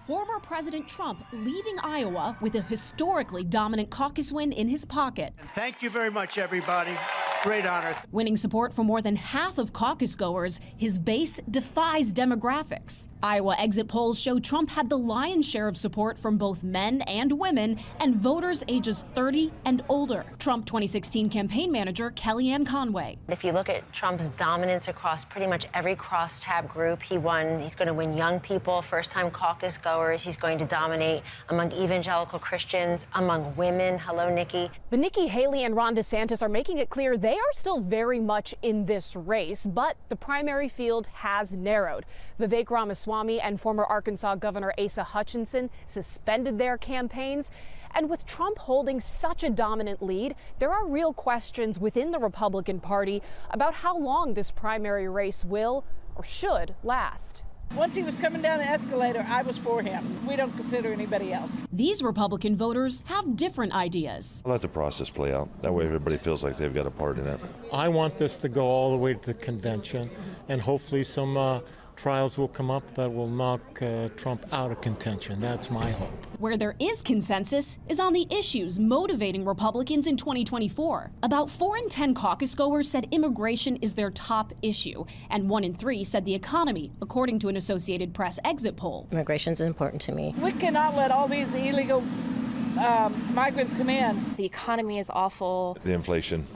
Former President Trump leaving Iowa with a historically dominant caucus win in his pocket. Thank you very much, everybody. Great honor. Winning support from more than half of caucus goers, his base defies demographics. Iowa exit polls show Trump had the lion's share of support from both men and women and voters ages 30 and older. Trump 2016 campaign manager Kellyanne Conway. If you look at Trump's dominance across pretty much every crosstab group he won, he's going to win young people, first-time caucus goers. He's going to dominate among evangelical Christians, among women. Hello, Nikki. But Nikki Haley and Ron DeSantis are making it clear they are still very much in this race, but the primary field has narrowed. Vivek Ramaswamy and former Arkansas Governor Asa Hutchinson suspended their campaigns. And with Trump holding such a dominant lead, there are real questions within the Republican Party about how long this primary race will or should last. Once he was coming down the escalator, I was for him. We don't consider anybody else. These Republican voters have different ideas. Let the process play out. That way everybody feels like they've got a part in it. I want this to go all the way to the convention, and hopefully some trials will come up that will knock Trump out of contention. That's my hope. Where there is consensus is on the issues motivating Republicans in 2024. About 4 in 10 caucus goers said immigration is their top issue, and 1 in 3 said the economy, according to an Associated Press exit poll. Immigration is important to me. We cannot let all these illegal migrants come in. The economy is awful. The inflation,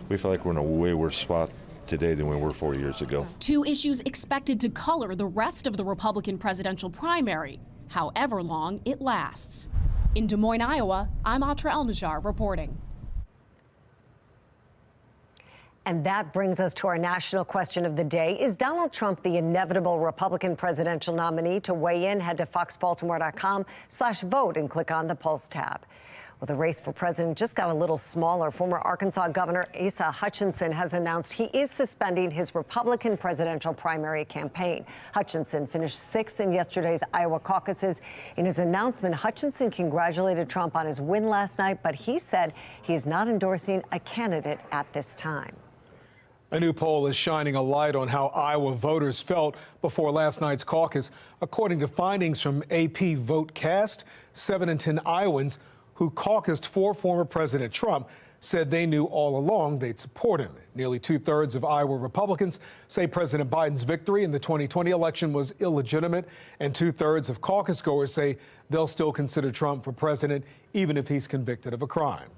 we feel like we're in a way worse spot today than we were 4 years ago. 2 issues expected to color the rest of the Republican presidential primary, however long it lasts. In Des Moines, Iowa, I'm Atra El-Nashar reporting. And that brings us to our national question of the day. Is Donald Trump the inevitable Republican presidential nominee? To weigh in, head to foxbaltimore.com/vote and click on the Pulse tab. Well, the race for president just got a little smaller. Former Arkansas Governor Asa Hutchinson has announced he is suspending his Republican presidential primary campaign. Hutchinson finished 6th in yesterday's Iowa caucuses. In his announcement, Hutchinson congratulated Trump on his win last night, but he said he is not endorsing a candidate at this time. A new poll is shining a light on how Iowa voters felt before last night's caucus. According to findings from AP VoteCast, 7 in 10 Iowans who caucused for former President Trump said they knew all along they'd support him. Nearly 2/3 of Iowa Republicans say President Biden's victory in the 2020 election was illegitimate, and 2/3 of caucus goers say they'll still consider Trump for president even if he's convicted of a crime.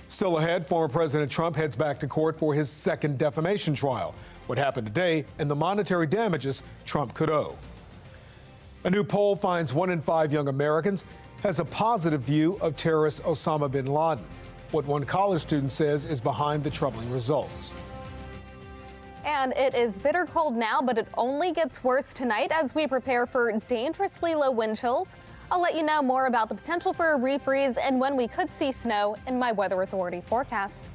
Still ahead, former President Trump heads back to court for his second defamation trial. What happened today and the monetary damages Trump could owe. A new poll finds 1 in 5 young Americans has a positive view of terrorist Osama bin Laden. What one college student says is behind the troubling results. And it is bitter cold now, but it only gets worse tonight as we prepare for dangerously low wind chills I'll let you know more about the potential for a refreeze and when we could see snow in my Weather Authority forecast.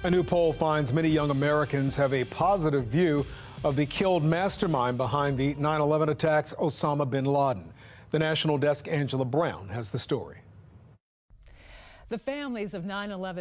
A new poll finds many young Americans have a positive view of the killed mastermind behind the 9/11 attacks, Osama bin Laden. The National Desk, Angela Brown, has the story. The families of 9/11